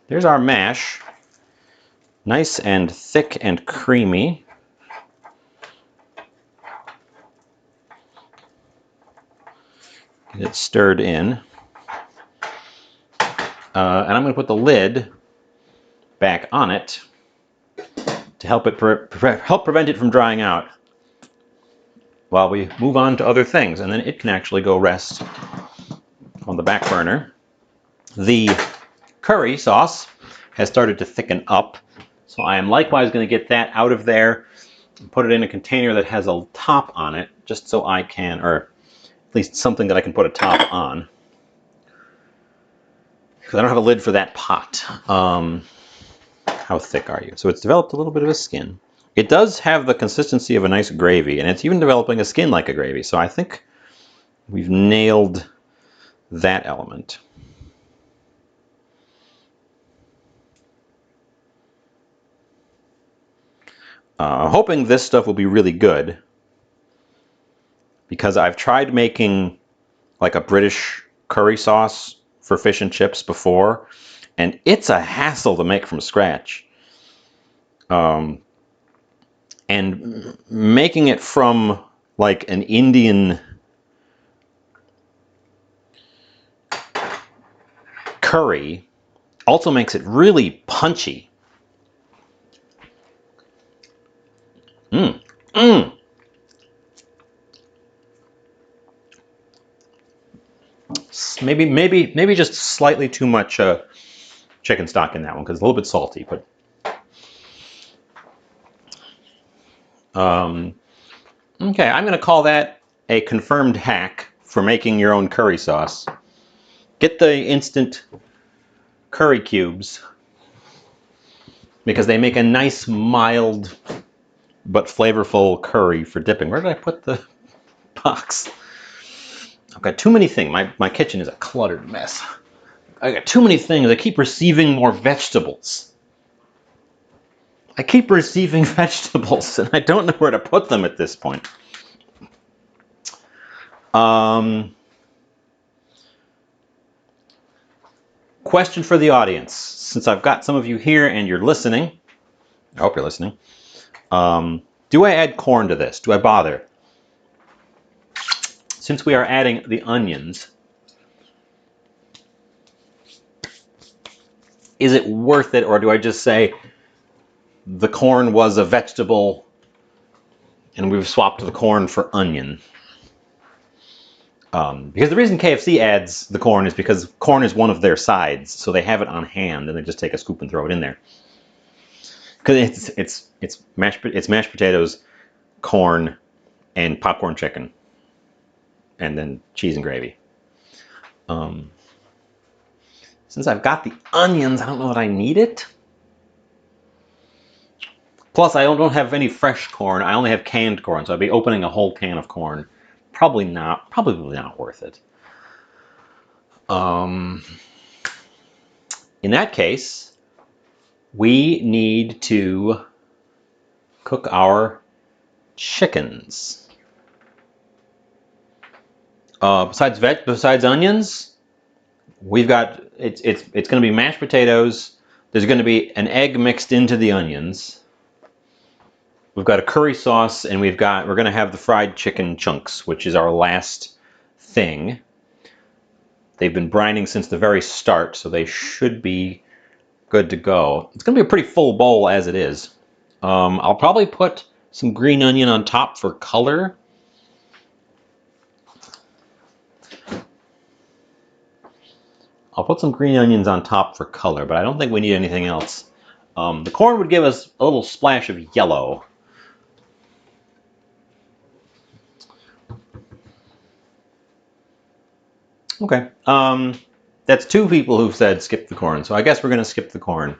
There's our mash. Nice and thick and creamy. Get it stirred in. And I'm going to put the lid back on it to help it help prevent it from drying out while we move on to other things. And then it can actually go rest on the back burner. The curry sauce has started to thicken up, so I am likewise going to get that out of there and put it in a container that has a top on it, just so I can, or at least something that I can put a top on, because I don't have a lid for that pot. How thick are you? So it's developed a little bit of a skin. It does have the consistency of a nice gravy, and it's even developing a skin like a gravy, so I think we've nailed that element. Hoping this stuff will be really good, because I've tried making like a British curry sauce for fish and chips before, and it's a hassle to make from scratch. And making it from like an Indian curry also makes it really punchy. Maybe just slightly too much chicken stock in that one because it's a little bit salty. But okay, I'm going to call that a confirmed hack for making your own curry sauce. Get the instant curry cubes because they make a nice, mild but flavorful curry for dipping. Where did I put the box? I've got too many things. My kitchen is a cluttered mess. I got too many things. I keep receiving more vegetables. I keep receiving vegetables, and I don't know where to put them at this point. Question for the audience. Since I've got some of you here and you're listening, I hope you're listening. Do I add corn to this? Do I bother? Since we are adding the onions, is it worth it, or do I just say the corn was a vegetable and we've swapped the corn for onion? Because the reason KFC adds the corn is because corn is one of their sides, so they have it on hand and they just take a scoop and throw it in there. Because it's mashed potatoes, corn, and popcorn chicken, and then cheese and gravy. Since I've got the onions, I don't know that I need it. Plus, I don't have any fresh corn. I only have canned corn, so I'd be opening a whole can of corn. Probably not worth it. In that case, we need to cook our chickens. Besides onions, we've got it's going to be mashed potatoes. There's going to be an egg mixed into the onions. We've got a curry sauce, and we're going to have the fried chicken chunks, which is our last thing. They've been brining since the very start, so they should be good to go. It's going to be a pretty full bowl as it is. I'll probably put some green onion on top for color. I'll put some green onions on top for color, but I don't think we need anything else. The corn would give us a little splash of yellow. Okay. That's two people who've said skip the corn, so I guess we're going to skip the corn.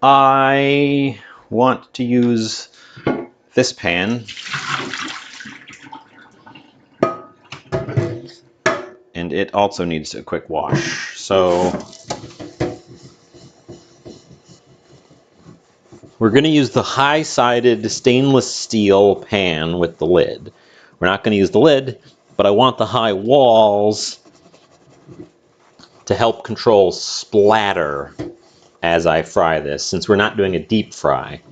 I want to use this pan. And it also needs a quick wash. So we're going to use the high-sided stainless steel pan with the lid. We're not going to use the lid, but I want the high walls to help control splatter as I fry this, since we're not doing a deep fry.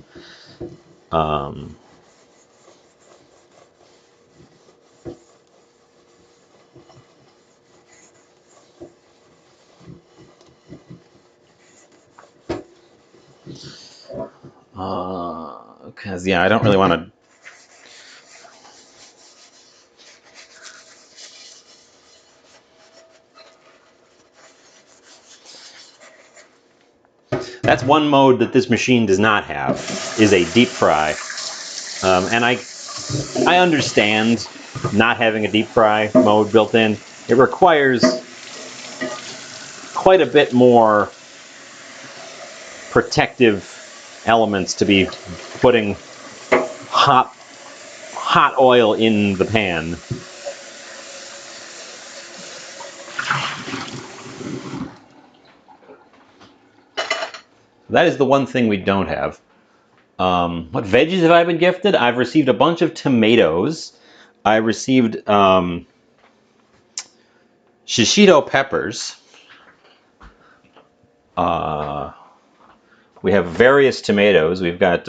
Because, yeah, I don't really want to... That's one mode that this machine does not have, is a deep fry. And I understand not having a deep fry mode built in. It requires quite a bit more protective elements to be putting hot oil in the pan. That is the one thing we don't have. What veggies have I been gifted? I've received a bunch of tomatoes. I received shishito peppers. We have various tomatoes. We've got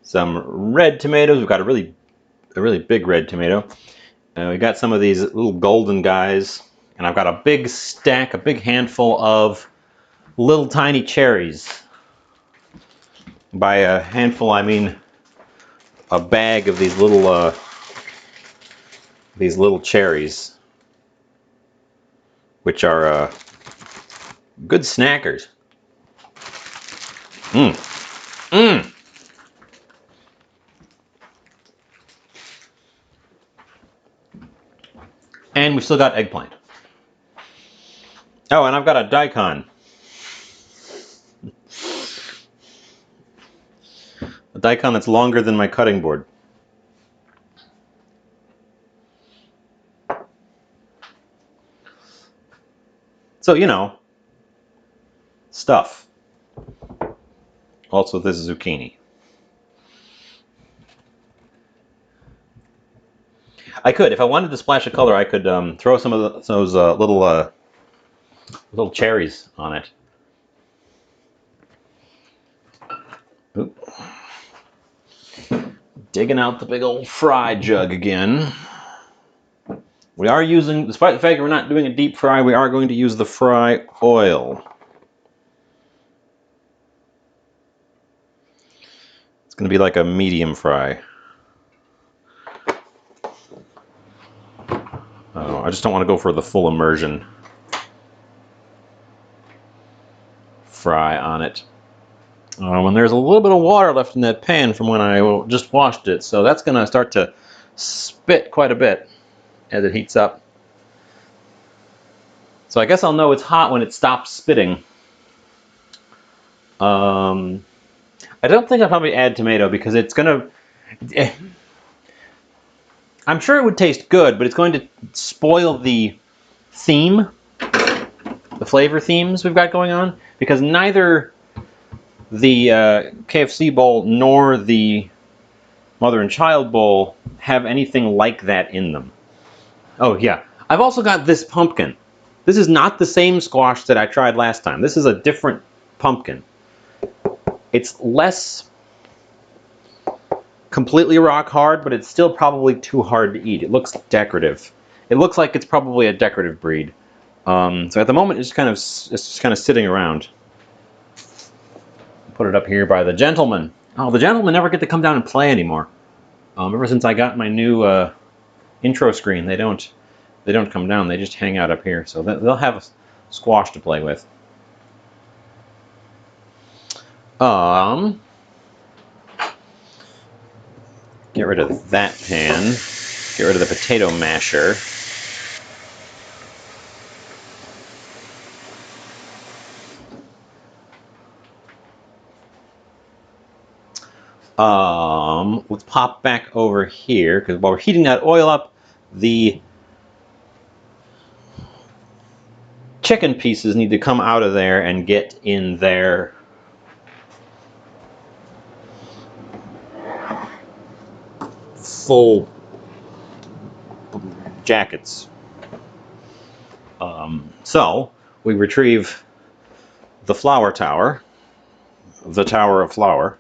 some red tomatoes. We've got a really big red tomato. We got some of these little golden guys, and I've got a big stack, a big handful of little tiny cherries. By a handful, I mean a bag of these little cherries, which are good snackers. And we've still got eggplant. Oh, and I've got a daikon. A daikon that's longer than my cutting board. So, you know, stuff. Also, this is zucchini. I could, if I wanted to splash a color, I could throw some of those little cherries on it. Oop. Digging out the big old fry jug again. We are using, despite the fact that we're not doing a deep fry, we are going to use the fry oil. It's going to be like a medium fry. I just don't want to go for the full immersion fry on it. And there's a little bit of water left in that pan from when I just washed it, so that's going to start to spit quite a bit as it heats up. So I guess I'll know it's hot when it stops spitting. I don't think I'll probably add tomato because it's going to... I'm sure it would taste good, but it's going to spoil the theme, the flavor themes we've got going on, because neither the KFC bowl nor the mother and child bowl have anything like that in them. Oh yeah, I've also got this pumpkin. This is not the same squash that I tried last time. This is a different pumpkin. It's less completely rock hard, but it's still probably too hard to eat. It looks decorative. It looks like it's probably a decorative breed. So at the moment, it's just kind of sitting around. Put it up here by the gentleman. Oh, the gentlemen never get to come down and play anymore. Ever since I got my new intro screen, they don't come down. They just hang out up here. So they'll have a squash to play with. Get rid of that pan. Get rid of the potato masher. Let's pop back over here, because while we're heating that oil up, the chicken pieces need to come out of there and get in their full jackets. So we retrieve the flour tower, the tower of flour,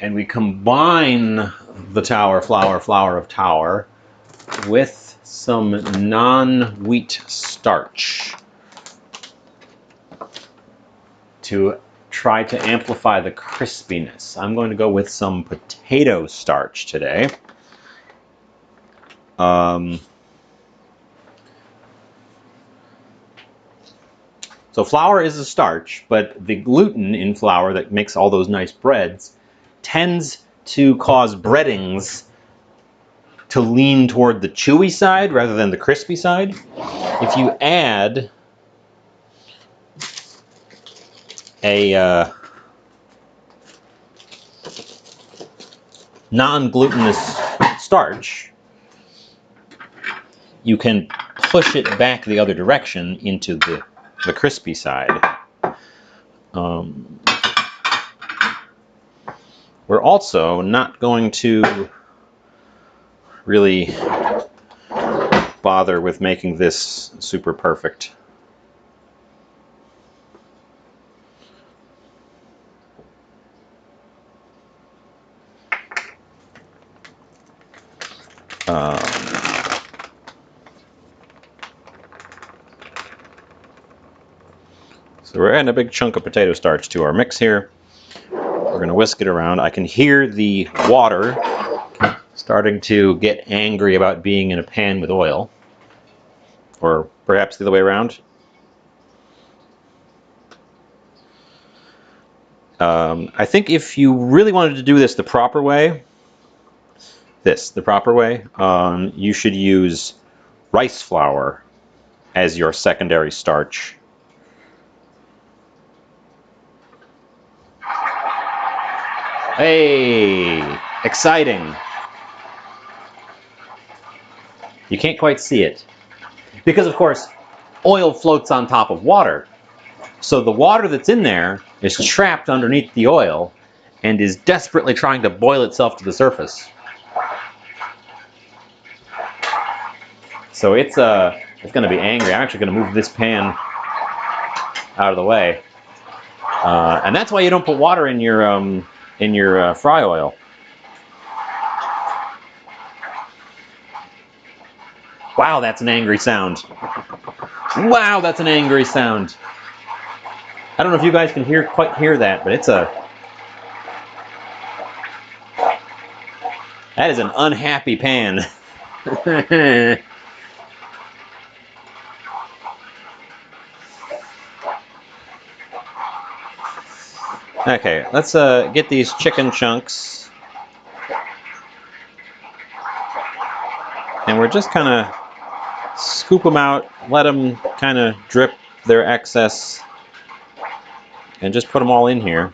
and we combine the tower, flour of tower with some non-wheat starch to try to amplify the crispiness. I'm going to go with some potato starch today. So flour is a starch, but the gluten in flour that makes all those nice breads tends to cause breadings to lean toward the chewy side rather than the crispy side. If you add a non-glutinous starch, you can push it back the other direction into the crispy side. We're also not going to really bother with making this super perfect. So we're adding a big chunk of potato starch to our mix here. We're going to whisk it around. I can hear the water starting to get angry about being in a pan with oil. Or perhaps the other way around. I think if you really wanted to do this the proper way, you should use rice flour as your secondary starch. Hey, exciting. You can't quite see it. Because, of course, oil floats on top of water. So the water that's in there is trapped underneath the oil, and is desperately trying to boil itself to the surface. So it's going to be angry. I'm actually going to move this pan out of the way, and that's why you don't put water in your fry oil. Wow, that's an angry sound. Wow, that's an angry sound. I don't know if you guys can quite hear that, but that is an unhappy pan. Okay, let's get these chicken chunks. And we're just kind of scoop them out, let them kind of drip their excess, and just put them all in here.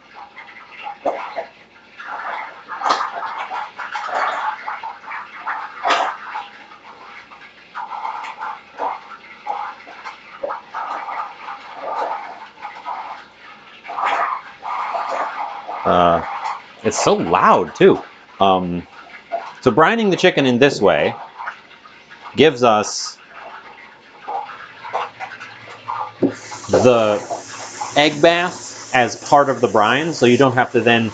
It's so loud too. So brining the chicken in this way gives us the egg bath as part of the brine, so you don't have to then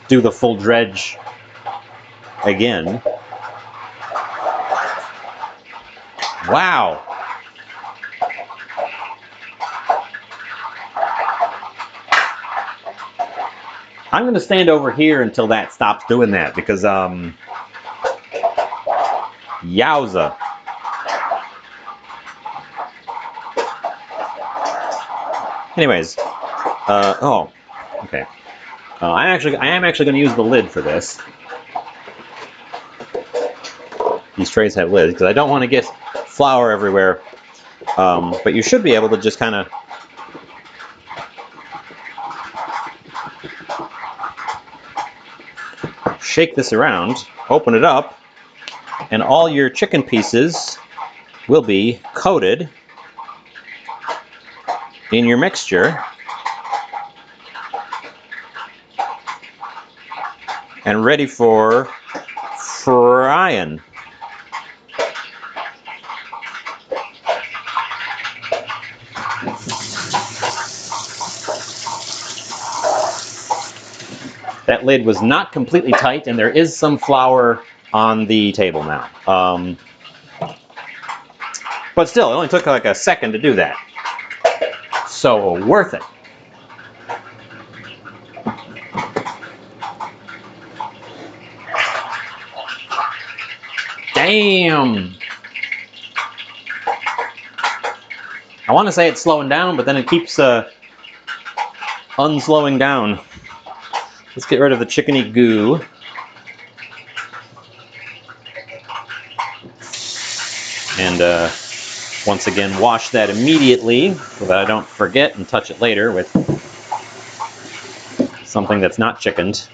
do the full dredge again. Wow. I'm going to stand over here until that stops doing that, because yowza. Anyways, oh, okay. I am actually going to use the lid for this. These trays have lids because I don't want to get flour everywhere. But you should be able to just kind of shake this around, open it up, and all your chicken pieces will be coated in your mixture and ready for frying. That lid was not completely tight, and there is some flour on the table now. But still, it only took like a second to do that. So worth it. Damn! I want to say it's slowing down, but then it keeps unslowing down. Let's get rid of the chickeny goo. And once again, wash that immediately so that I don't forget and touch it later with something that's not chickened.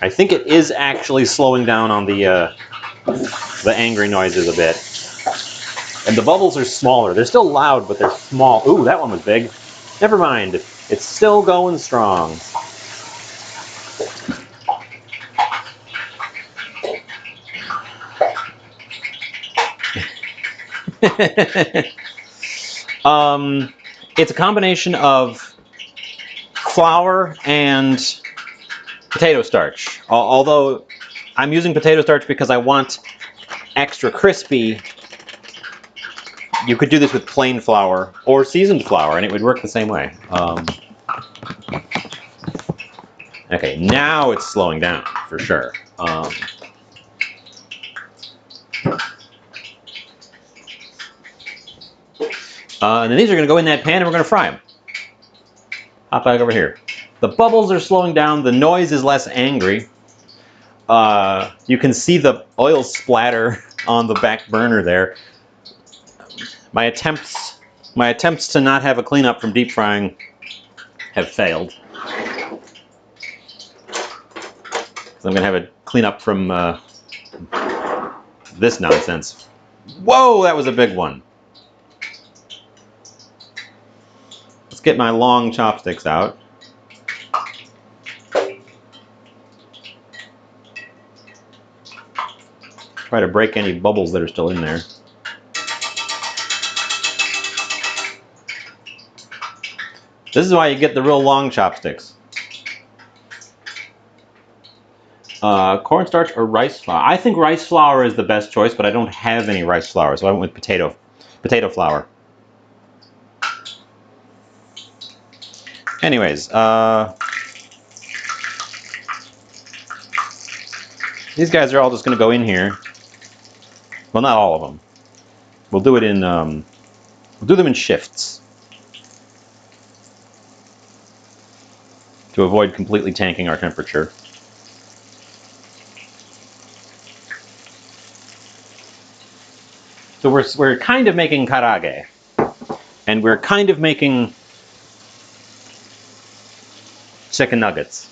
I think it is actually slowing down on the angry noises a bit. And the bubbles are smaller. They're still loud, but they're small. Ooh, that one was big. Never mind. It's still going strong. It's a combination of flour and potato starch. Although I'm using potato starch because I want extra crispy. You could do this with plain flour or seasoned flour, and it would work the same way. Okay, now it's slowing down for sure. And then these are going to go in that pan, and we're going to fry them. Hop back over here. The bubbles are slowing down. The noise is less angry. You can see the oil splatter on the back burner there. My attempts to not have a cleanup from deep frying have failed. So I'm going to have a cleanup from this nonsense? Whoa, that was a big one. Let's get my long chopsticks out. Try to break any bubbles that are still in there. This is why you get the real long chopsticks. Cornstarch or rice flour? I think rice flour is the best choice, but I don't have any rice flour, so I went with potato flour. Anyways, these guys are all just going to go in here. Well, not all of them. We'll do it in, we'll do them in shifts to avoid completely tanking our temperature. So we're kind of making karage, and we're kind of making chicken nuggets.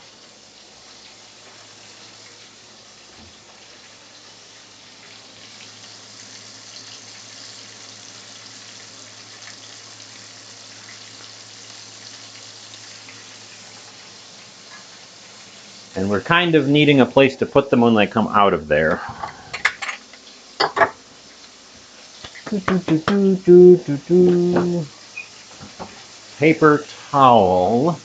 And we're kind of needing a place to put them when they come out of there. Paper towel.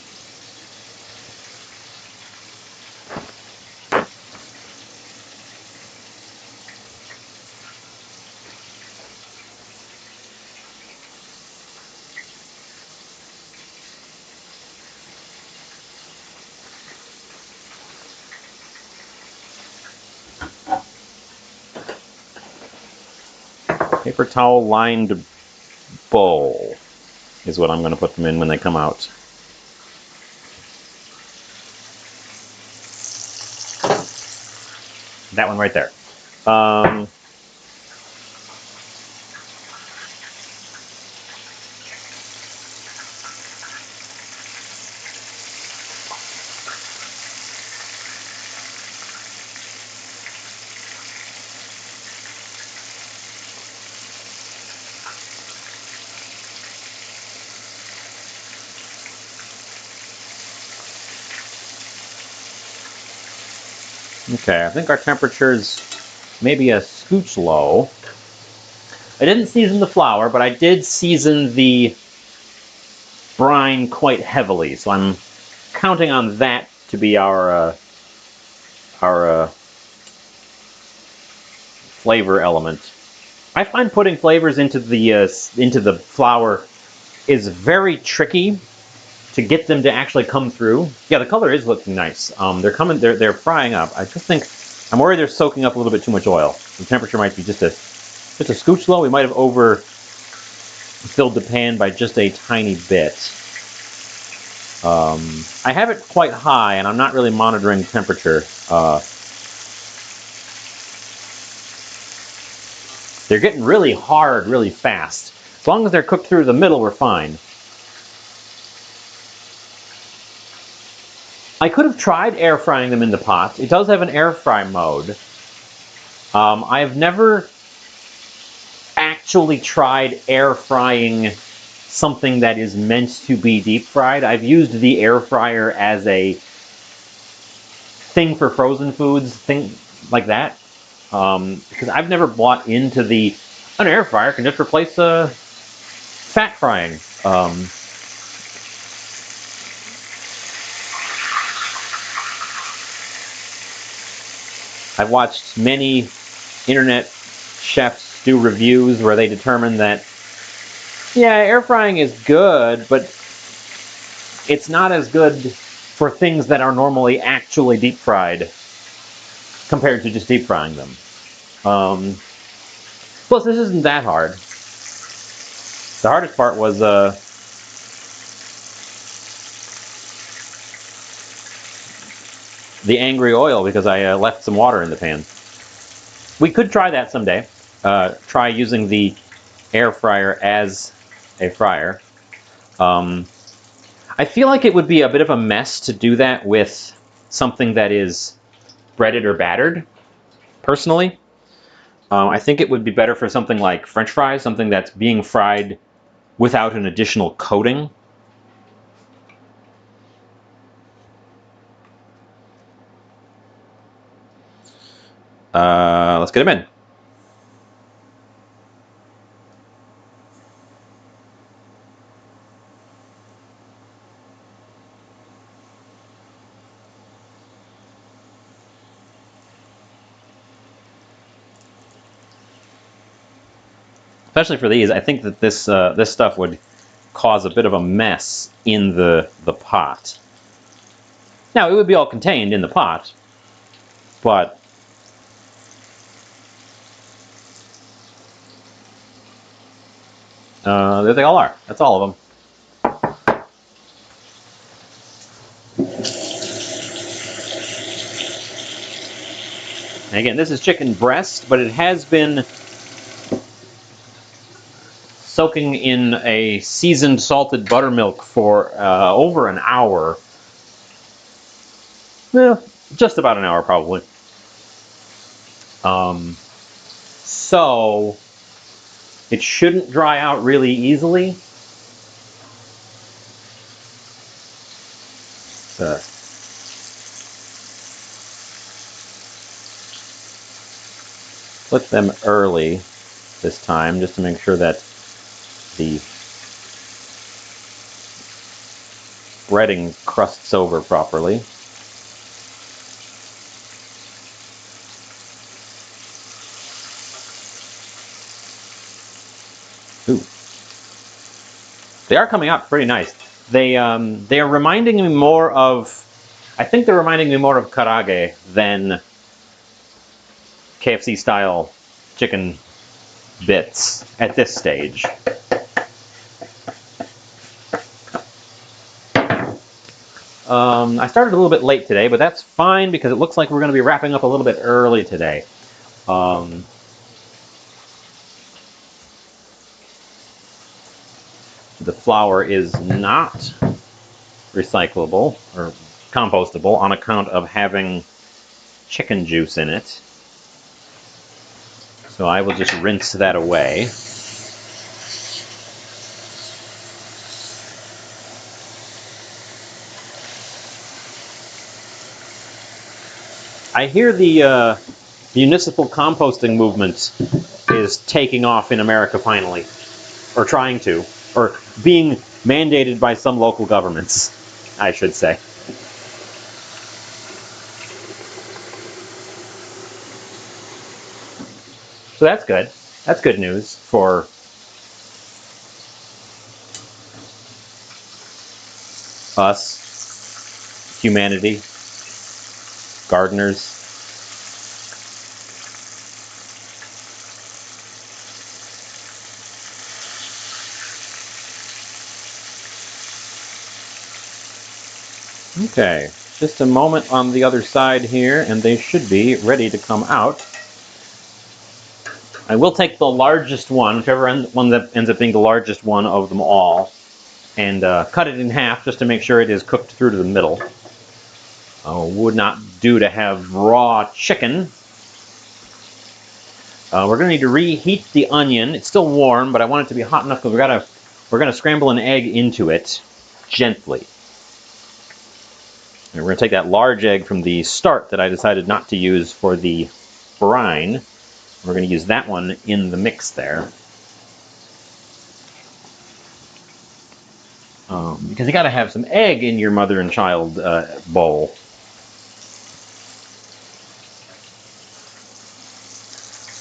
Paper towel lined bowl is what I'm going to put them in when they come out. That one right there. Okay, I think our temperature's maybe a scooch low. I didn't season the flour, but I did season the brine quite heavily, so I'm counting on that to be our flavor element. I find putting flavors into the flour is very tricky to get them to actually come through. Yeah, the color is looking nice. They're frying up. I just think I'm worried they're soaking up a little bit too much oil. The temperature might be just a scooch low. We might have over filled the pan by just a tiny bit. I have it quite high, and I'm not really monitoring temperature. They're getting really hard really fast. As long as they're cooked through the middle, we're fine. I could have tried air frying them in the pot. It does have an air fry mode. I have never actually tried air frying something that is meant to be deep fried. I've used the air fryer as a thing for frozen foods, thing like that. Because I've never bought into an air fryer can just replace fat frying. I've watched many internet chefs do reviews where they determine that, yeah, air frying is good, but it's not as good for things that are normally actually deep fried compared to just deep frying them. Plus, this isn't that hard. The hardest part was the angry oil because I left some water in the pan. We could try that someday. Try using the air fryer as a fryer. I feel like it would be a bit of a mess to do that with something that is breaded or battered, personally. I think it would be better for something like French fries, something that's being fried without an additional coating. Let's get them in. Especially for these, I think that this this stuff would cause a bit of a mess in the pot. Now, it would be all contained in the pot, but there they all are. That's all of them. And again, this is chicken breast, but it has been soaking in a seasoned salted buttermilk for over an hour. Well, just about an hour, probably. So it shouldn't dry out really easily. Flip them early this time, just to make sure that the breading crusts over properly. Ooh. They are coming out pretty nice. They are reminding me more of, I think they're reminding me more of karaage than KFC style chicken bits at this stage. I started a little bit late today, but that's fine because it looks like we're going to be wrapping up a little bit early today. The flour is not recyclable or compostable on account of having chicken juice in it. So I will just rinse that away. I hear the municipal composting movement is taking off in America finally, or trying to, or being mandated by some local governments, I should say. So that's good. That's good news for us, humanity, gardeners. Okay, just a moment on the other side here, and they should be ready to come out. I will take the largest one, whichever one that ends up being the largest one of them all, and cut it in half just to make sure it is cooked through to the middle. Would not do to have raw chicken. We're going to need to reheat the onion. It's still warm, but I want it to be hot enough because we're going to scramble an egg into it gently. And we're going to take that large egg from the start that I decided not to use for the brine. We're going to use that one in the mix there. Because you got to have some egg in your mother and child bowl.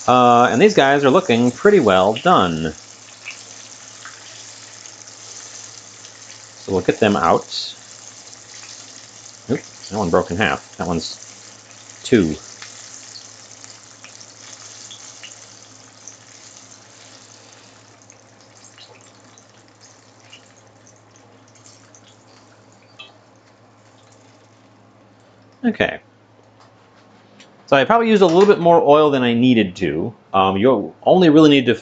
And these guys are looking pretty well done. So we'll get them out. Oop, that one broke in half. That one's 2. Okay. So I probably used a little bit more oil than I needed to. You only really need to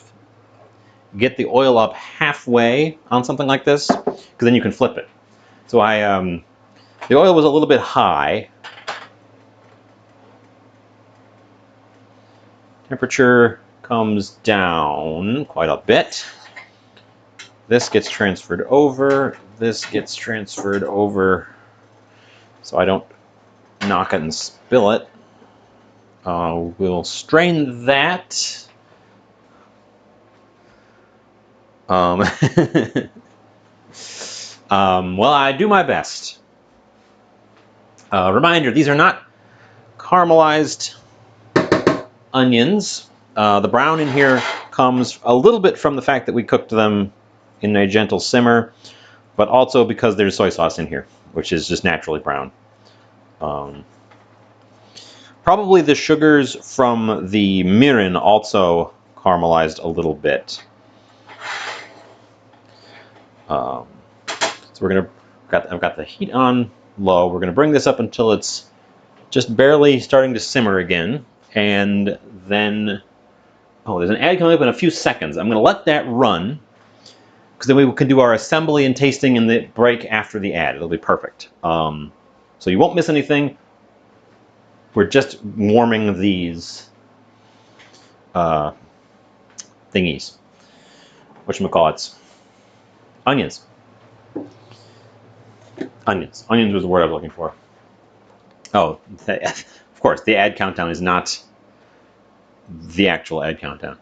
get the oil up halfway on something like this, because then you can flip it. So the oil was a little bit high. Temperature comes down quite a bit. This gets transferred over. This gets transferred over so I don't knock it and spill it. We'll strain that. Well, I do my best. Reminder, these are not caramelized onions. The brown in here comes a little bit from the fact that we cooked them in a gentle simmer, but also because there's soy sauce in here, which is just naturally brown. Probably the sugars from the mirin also caramelized a little bit. So I've got the heat on low. We're gonna bring this up until it's just barely starting to simmer again, and then there's an ad coming up in a few seconds. I'm gonna let that run because then we can do our assembly and tasting in the break after the ad. It'll be perfect. So you won't miss anything. We're just warming these thingies. Whatchamacallits? Onions. Onions. Onions was the word I was looking for. Oh, of course, the ad countdown is not the actual ad countdown.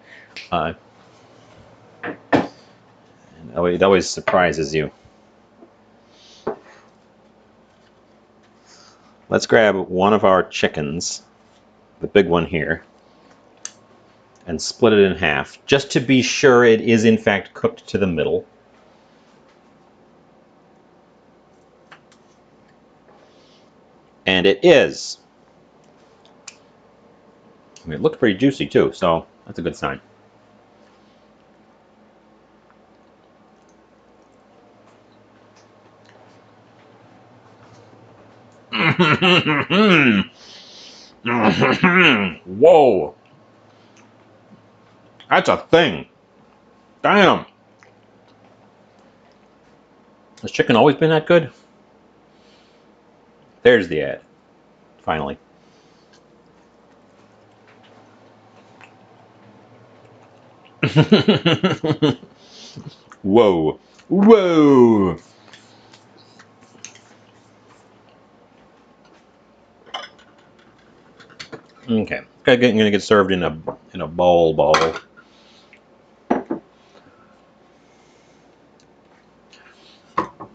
It always surprises you. Let's grab one of our chickens, the big one here, and split it in half, just to be sure it is in fact cooked to the middle. And it is. I mean, it looked pretty juicy too, so that's a good sign. Whoa! That's a thing. Damn! Has chicken always been that good? There's the ad. Finally. Whoa. Whoa! Okay. I'm gonna get served in a bowl.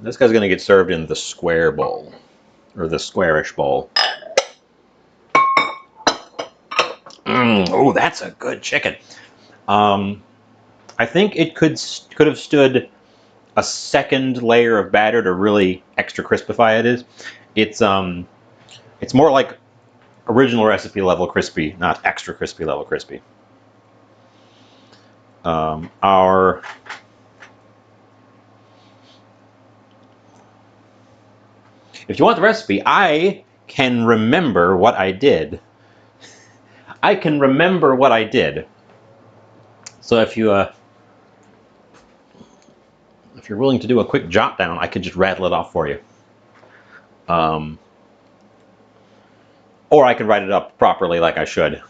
This guy's gonna get served in the square bowl, or the squarish bowl. Oh, that's a good chicken. I think it could have stood a second layer of batter to really extra crispify it. It's more like original recipe level crispy, not extra crispy level crispy. If you want the recipe, I can remember what I did. I can remember what I did. So if you're willing to do a quick jot down, I could just rattle it off for you. Or I could write it up properly like I should.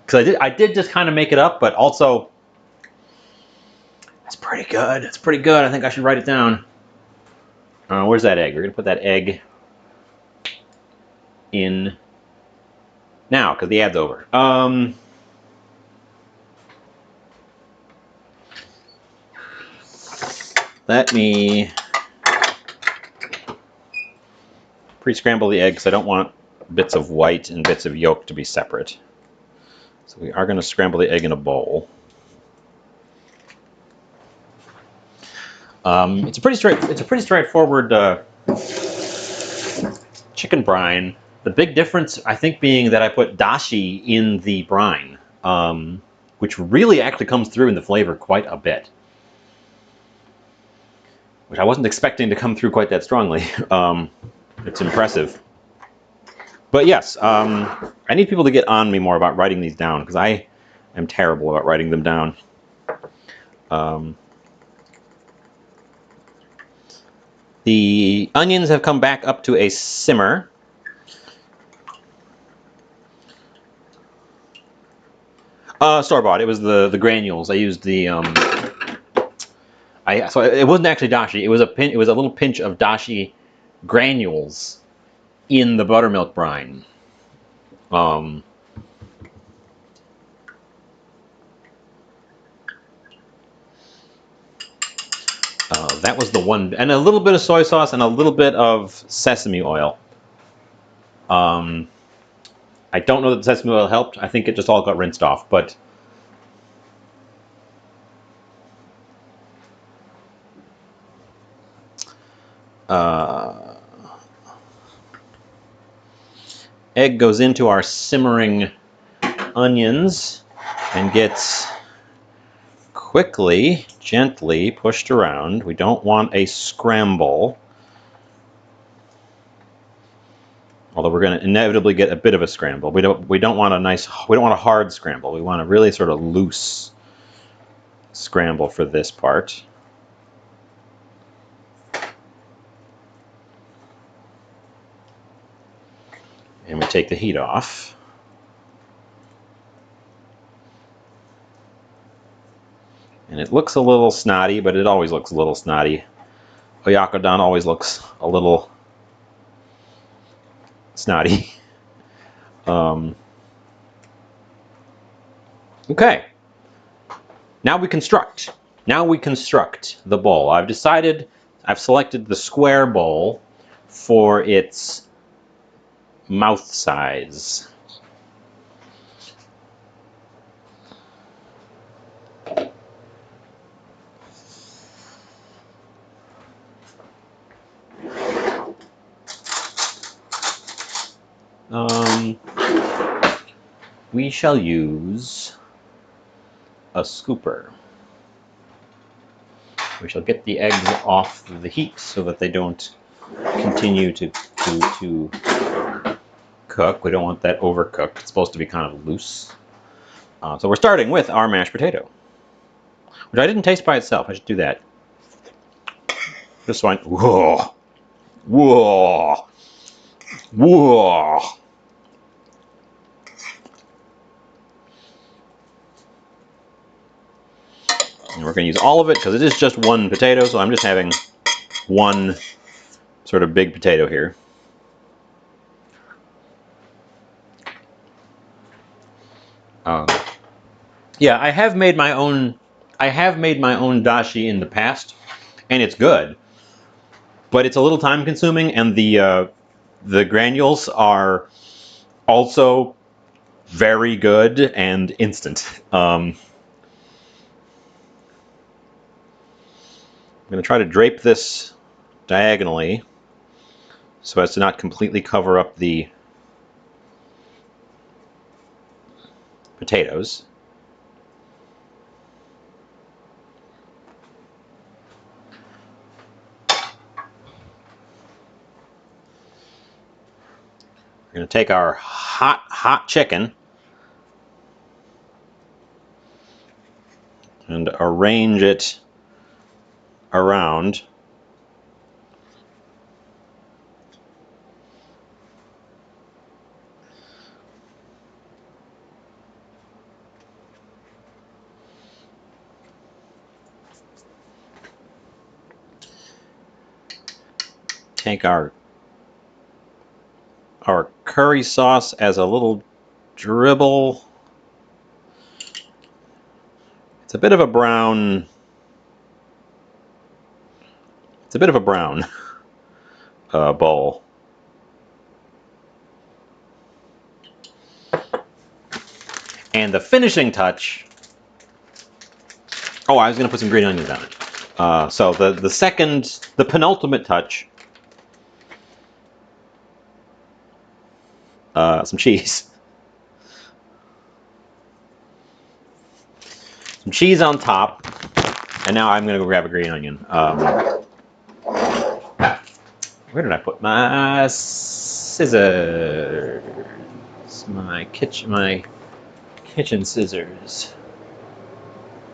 Because I did just kind of make it up, but also it's pretty good. It's pretty good. I think I should write it down. Where's that egg? We're going to put that egg in now, because the ad's over. Let me pre-scramble the egg, because I don't want bits of white and bits of yolk to be separate. So we are going to scramble the egg in a bowl. It's a pretty straightforward chicken brine. The big difference, I think, being that I put dashi in the brine, which really actually comes through in the flavor quite a bit, which I wasn't expecting to come through quite that strongly. It's impressive. But yes, I need people to get on me more about writing these down, because I am terrible about writing them down. The onions have come back up to a simmer. Store bought. It was the granules. I used the so it wasn't actually dashi. It was it was a little pinch of dashi granules in the buttermilk brine. That was the one, and a little bit of soy sauce and a little bit of sesame oil. I don't know that the sesame oil helped. I think it just all got rinsed off, but egg goes into our simmering onions and gets quickly, gently pushed around. We don't want a scramble. Although we're going to inevitably get a bit of a scramble. We don't want a hard scramble. We want a really sort of loose scramble for this part. And we take the heat off. And it looks a little snotty, but it always looks a little snotty. Oyakodon always looks a little snotty. Okay. Now we construct. Now we construct the bowl. I've selected the square bowl for its mouth size. We shall use a scooper. We shall get the eggs off the heat so that they don't continue to cook. We don't want that overcooked. It's supposed to be kind of loose. So we're starting with our mashed potato, which I didn't taste by itself. I should do that. Just so whoa, whoa, whoa. And we're going to use all of it because it is just one potato, so I'm just having one sort of big potato here. Yeah, I have made my own dashi in the past, and it's good, but it's a little time consuming, and the granules are also very good and instant. I'm going to try to drape this diagonally so as to not completely cover up the potatoes. We're going to take our hot chicken and arrange it around. Take our curry sauce as a little dribble. It's a bit of a brown. It's a bit of a brown bowl. And the finishing touch. Oh, I was going to put some green onions on it. So the penultimate touch. Some cheese. Some cheese on top. And now I'm going to go grab a green onion. Where did I put my scissors? My kitchen scissors.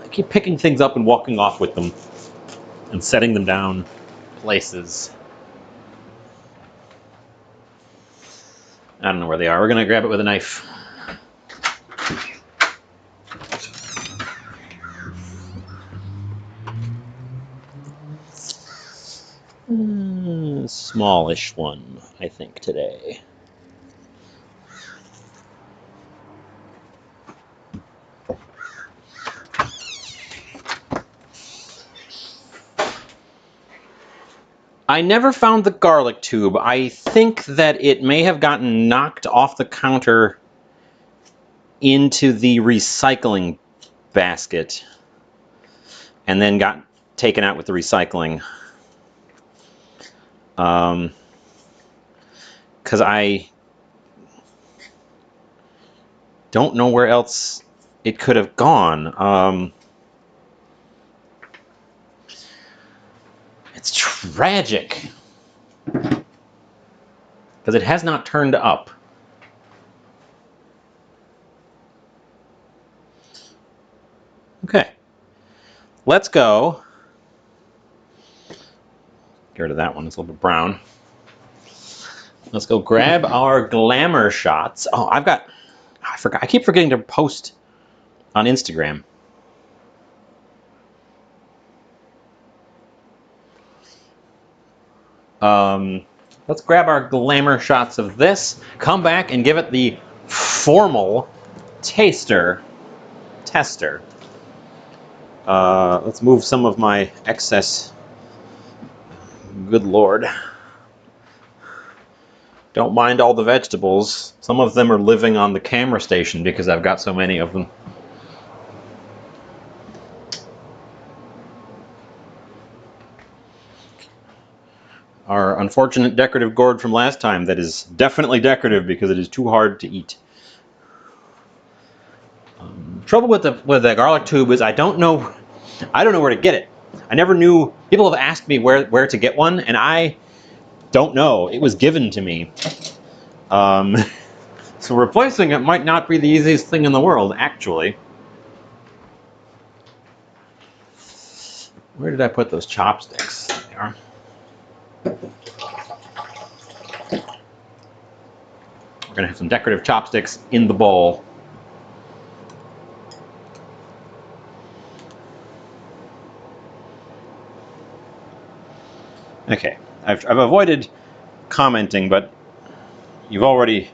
I keep picking things up and walking off with them and setting them down places. I don't know where they are. We're going to grab it with a knife. Smallish one, I think, today. I never found the garlic tube. I think that it may have gotten knocked off the counter into the recycling basket and then got taken out with the recycling. Because I don't know where else it could have gone. It's tragic. Because it has not turned up. Okay. Let's go. Get rid of that one. It's a little bit brown. Let's go grab our glamour shots. Oh, I forgot. I keep forgetting to post on Instagram. Let's grab our glamour shots of this, come back and give it the formal tester. Let's move some of my excess. Good Lord. Don't mind all the vegetables. Some of them are living on the camera station because I've got so many of them. Our unfortunate decorative gourd from last time that is definitely decorative because it is too hard to eat. Trouble with the garlic tube is I don't know where to get it. I never knew. People have asked me where to get one, and I don't know. It was given to me. So replacing it might not be the easiest thing in the world, actually. Where did I put those chopsticks? There they are. We're gonna have some decorative chopsticks in the bowl. Okay, I've avoided commenting, but you've already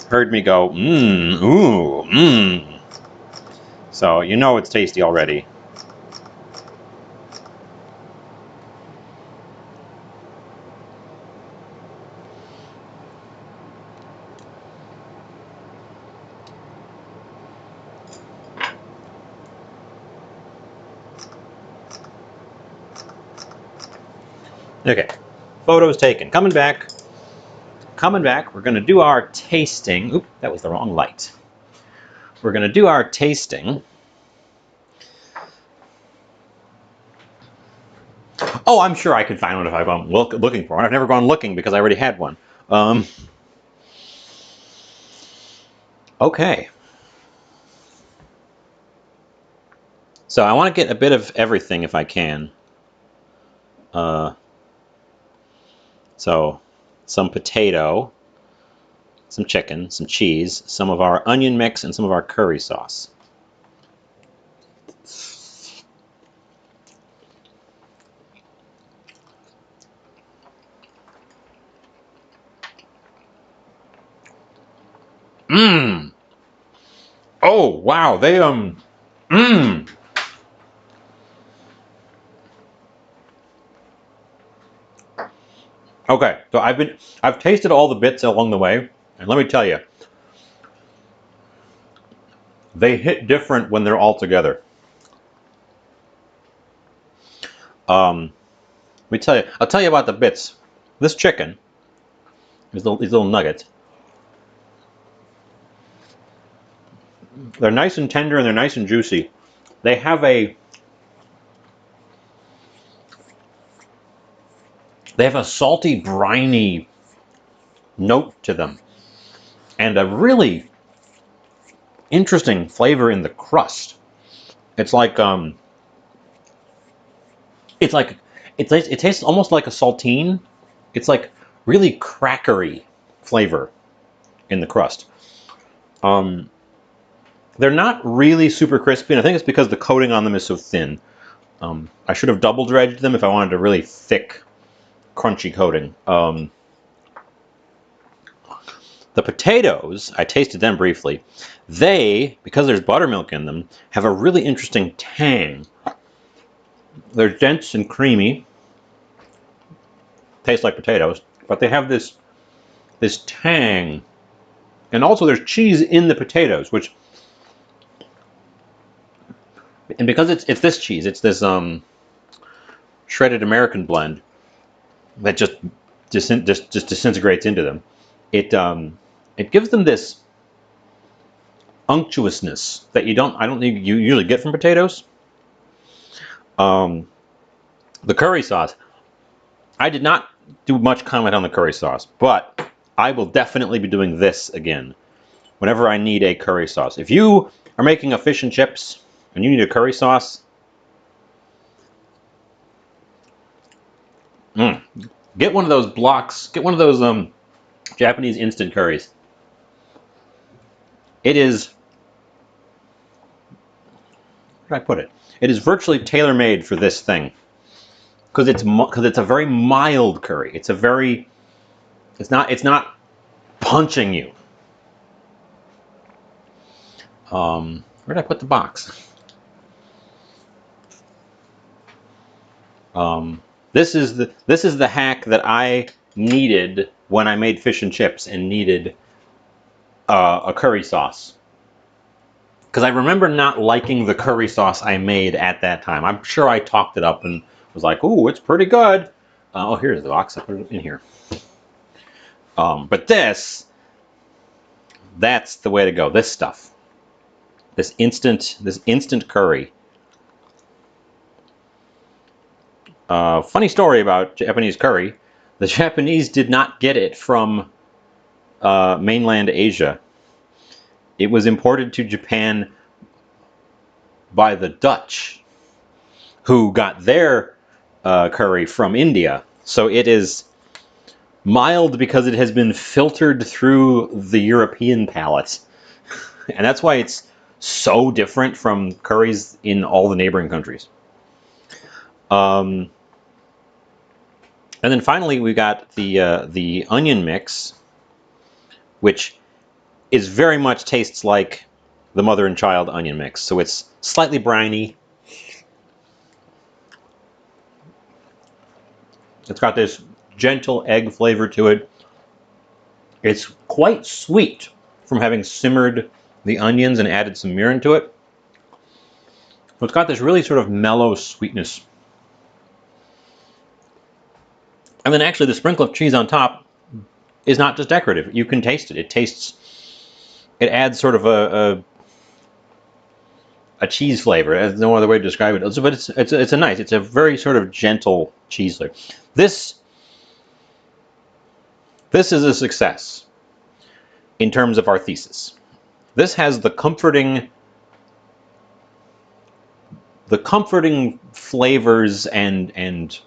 heard me go, ooh, So you know it's tasty already. Okay, photos taken. Coming back. We're going to do our tasting. Oop, that was the wrong light. We're going to do our tasting. Oh, I'm sure I could find one if I've gone looking for one. I've never gone looking because I already had one. Okay. So I want to get a bit of everything if I can. So some potato, some chicken, some cheese, some of our onion mix, and some of our curry sauce. Oh, wow, they, Okay, so I've tasted all the bits along the way, and let me tell you, they hit different when they're all together. Let me tell you, I'll tell you about the bits. This chicken, these little nuggets, they're nice and tender and they're nice and juicy. They have a salty, briny note to them, and a really interesting flavor in the crust. It's like it tastes almost like a saltine. It's like really crackery flavor in the crust. They're not really super crispy, and I think it's because the coating on them is so thin. I should have double dredged them if I wanted a really thick crunchy coating. The potatoes, I tasted them briefly. They, because there's buttermilk in them, have a really interesting tang. They're dense and creamy. Taste like potatoes, but they have this tang. And also there's cheese in the potatoes, which, and because it's this cheese, it's this shredded American blend that just disintegrates into them. It gives them this unctuousness that I don't think you usually get from potatoes. The curry sauce, I did not do much comment on the curry sauce, but I will definitely be doing this again whenever I need a curry sauce. If you are making a fish and chips and you need a curry sauce, get one of those blocks. Get one of those Japanese instant curries. It is, where did I put it? It is virtually tailor-made for this thing because it's a very mild curry. It's not punching you. Where did I put the box? This is the hack that I needed when I made fish and chips and needed a curry sauce. Because I remember not liking the curry sauce I made at that time. I'm sure I talked it up and was like, "Ooh, it's pretty good." Oh, here's the box. I put it in here. But that's the way to go. This stuff, this instant curry. Funny story about Japanese curry. The Japanese did not get it from mainland Asia. It was imported to Japan by the Dutch, who got their curry from India. So it is mild because it has been filtered through the European palate. And that's why it's so different from curries in all the neighboring countries. And then finally we got the onion mix, which is very much tastes like the mother and child onion mix. So it's slightly briny. It's got this gentle egg flavor to it. It's quite sweet from having simmered the onions and added some mirin to it. So it's got this really sort of mellow sweetness. And then actually the sprinkle of cheese on top is not just decorative. You can taste it. It adds sort of a cheese flavor. There's no other way to describe it. But it's a very sort of gentle cheese flavor. This is a success in terms of our thesis. This has the comforting flavors and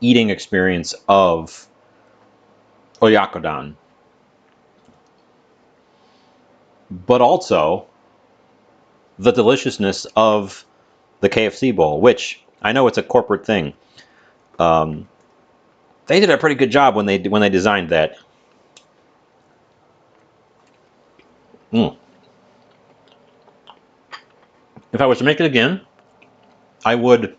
eating experience of Oyakodon, but also the deliciousness of the KFC bowl, which I know it's a corporate thing. They did a pretty good job when they designed that. If I was to make it again, I would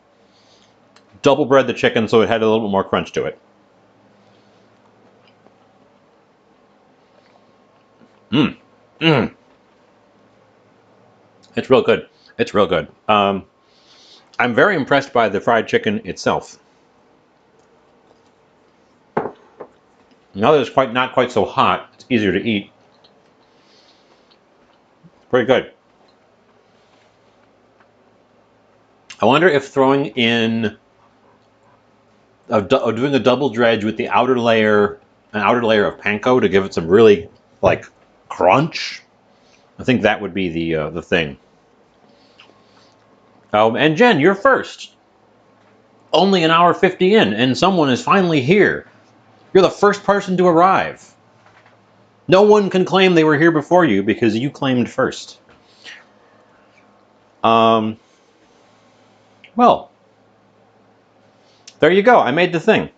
double bread the chicken so it had a little bit more crunch to it. It's real good. It's real good. I'm very impressed by the fried chicken itself. Now that it's not quite so hot, it's easier to eat. Pretty good. I wonder if throwing in doing a double dredge with an outer layer of panko to give it some really like crunch. I think that would be the thing. And Jen, you're first. Only an hour 50 in, and someone is finally here. You're the first person to arrive. No one can claim they were here before you because you claimed first. Well, there you go. I made the thing.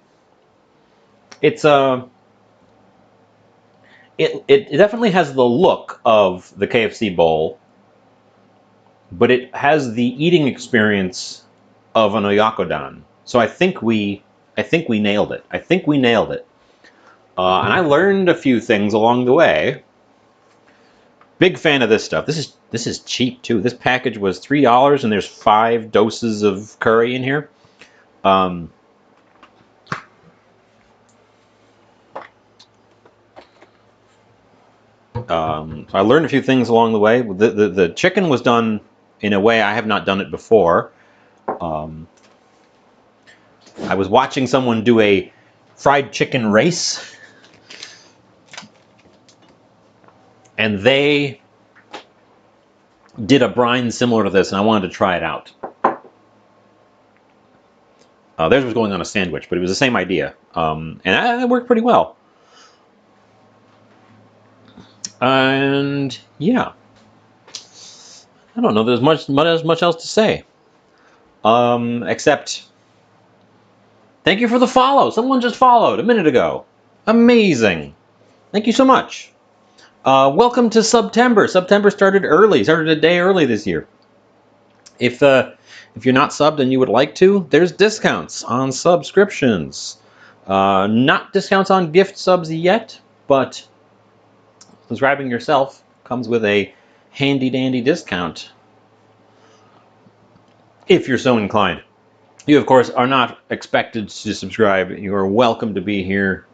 It's it definitely has the look of the KFC bowl, but it has the eating experience of an Oyakodon. So I think we nailed it. I think we nailed it. And I learned a few things along the way. Big fan of this stuff. This is cheap too. This package was $3, and there's 5 doses of curry in here. So I learned a few things along the way. The chicken was done in a way I have not done it before. I was watching someone do a fried chicken race, and they did a brine similar to this, and I wanted to try it out. Theirs was going on a sandwich, but it was the same idea, and it worked pretty well. And yeah, I don't know. There's much else to say, except thank you for the follow. Someone just followed a minute ago. Amazing. Thank you so much. Welcome to September. September started early. Started a day early this year. If you're not subbed and you would like to, there's discounts on subscriptions. Not discounts on gift subs yet, but subscribing yourself comes with a handy dandy discount if you're so inclined. You, of course, are not expected to subscribe. You are welcome to be here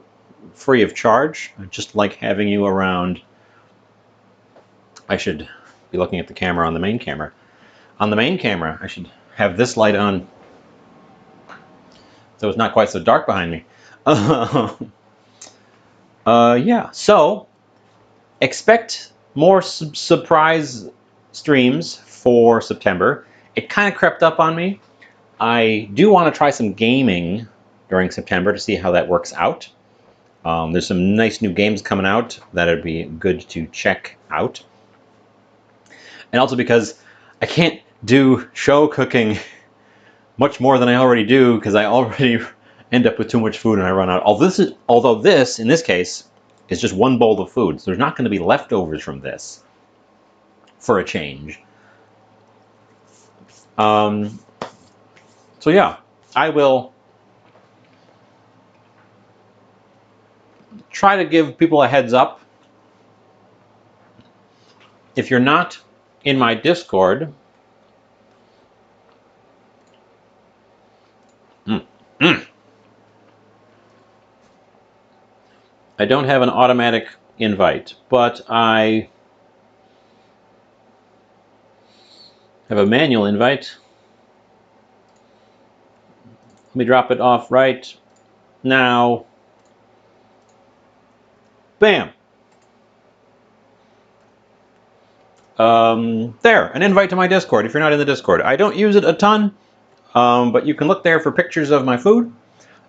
free of charge. I just like having you around. I should be looking at the camera on the main camera. On the main camera, I should have this light on so it's not quite so dark behind me. Yeah, so expect more surprise streams for September. It kind of crept up on me. I do want to try some gaming during September to see how that works out. There's some nice new games coming out that would be good to check out. And also because I can't do show cooking much more than I already do, because I already end up with too much food and I run out. Although this, in this case, is just one bowl of food, so there's not going to be leftovers from this, for a change. So yeah, I will try to give people a heads up. If you're not in my Discord, I don't have an automatic invite, but I have a manual invite. Let me drop it off right now. Bam. There, an invite to my Discord if you're not in the Discord. I don't use it a ton, but you can look there for pictures of my food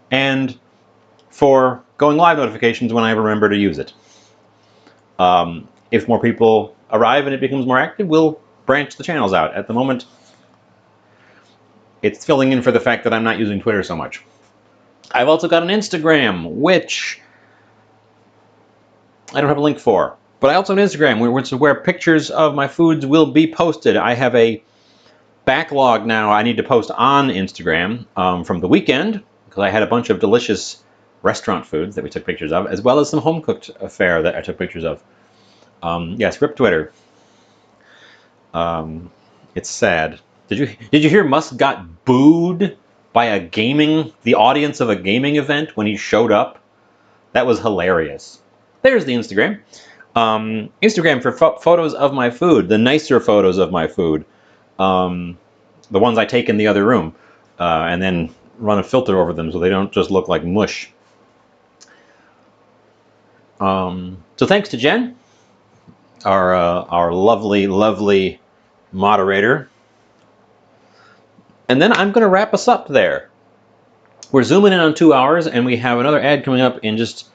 and for going live notifications when I remember to use it. If more people arrive and it becomes more active, we'll branch the channels out. At the moment, it's filling in for the fact that I'm not using Twitter so much. I've also got an Instagram, which I don't have a link for. But I also have an Instagram where pictures of my foods will be posted. I have a backlog now I need to post on Instagram from the weekend, because I had a bunch of delicious restaurant foods that we took pictures of, as well as some home-cooked fare that I took pictures of. Yes, rip Twitter. It's sad. Did you hear Musk got booed by the audience of a gaming event when he showed up? That was hilarious. There's the Instagram. Instagram for photos of my food, the nicer photos of my food, the ones I take in the other room, and then run a filter over them so they don't just look like mush. So thanks to Jen, our lovely moderator. And then I'm going to wrap us up there. We're zooming in on 2 hours, and we have another ad coming up in just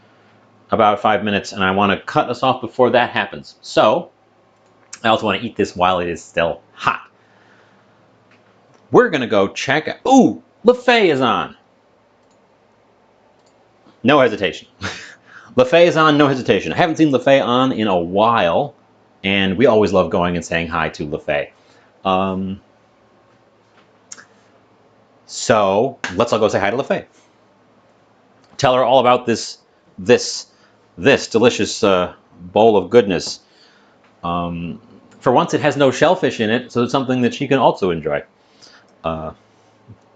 about 5 minutes, and I want to cut us off before that happens. So, I also want to eat this while it is still hot. We're going to go check... Ooh! Buffet is on! No hesitation. LaFay is on, no hesitation. I haven't seen LaFay on in a while, and we always love going and saying hi to LaFay. So let's all go say hi to LaFay. Tell her all about this delicious bowl of goodness. For once, it has no shellfish in it, so it's something that she can also enjoy.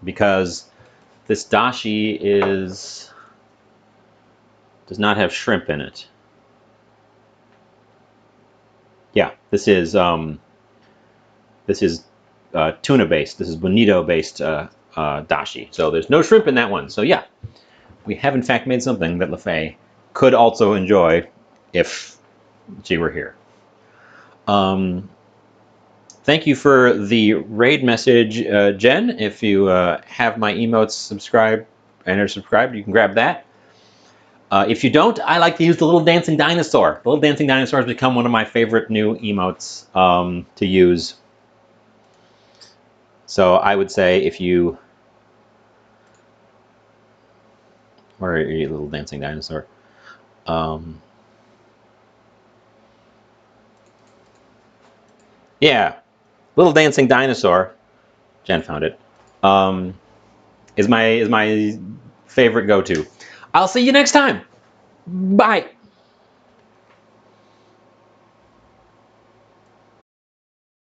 Because this dashi does not have shrimp in it. Yeah, this is tuna based. This is bonito based dashi. So there's no shrimp in that one. So yeah, we have in fact made something that LaFay could also enjoy if she were here. Thank you for the raid message, Jen. If you have my emotes subscribed and are subscribed, you can grab that. If you don't, I like to use the little dancing dinosaur. The little dancing dinosaur has become one of my favorite new emotes to use. So I would say if you... Where are you, little dancing dinosaur? Yeah, little dancing dinosaur. Jen found it. Is my favorite go-to. I'll see you next time. Bye.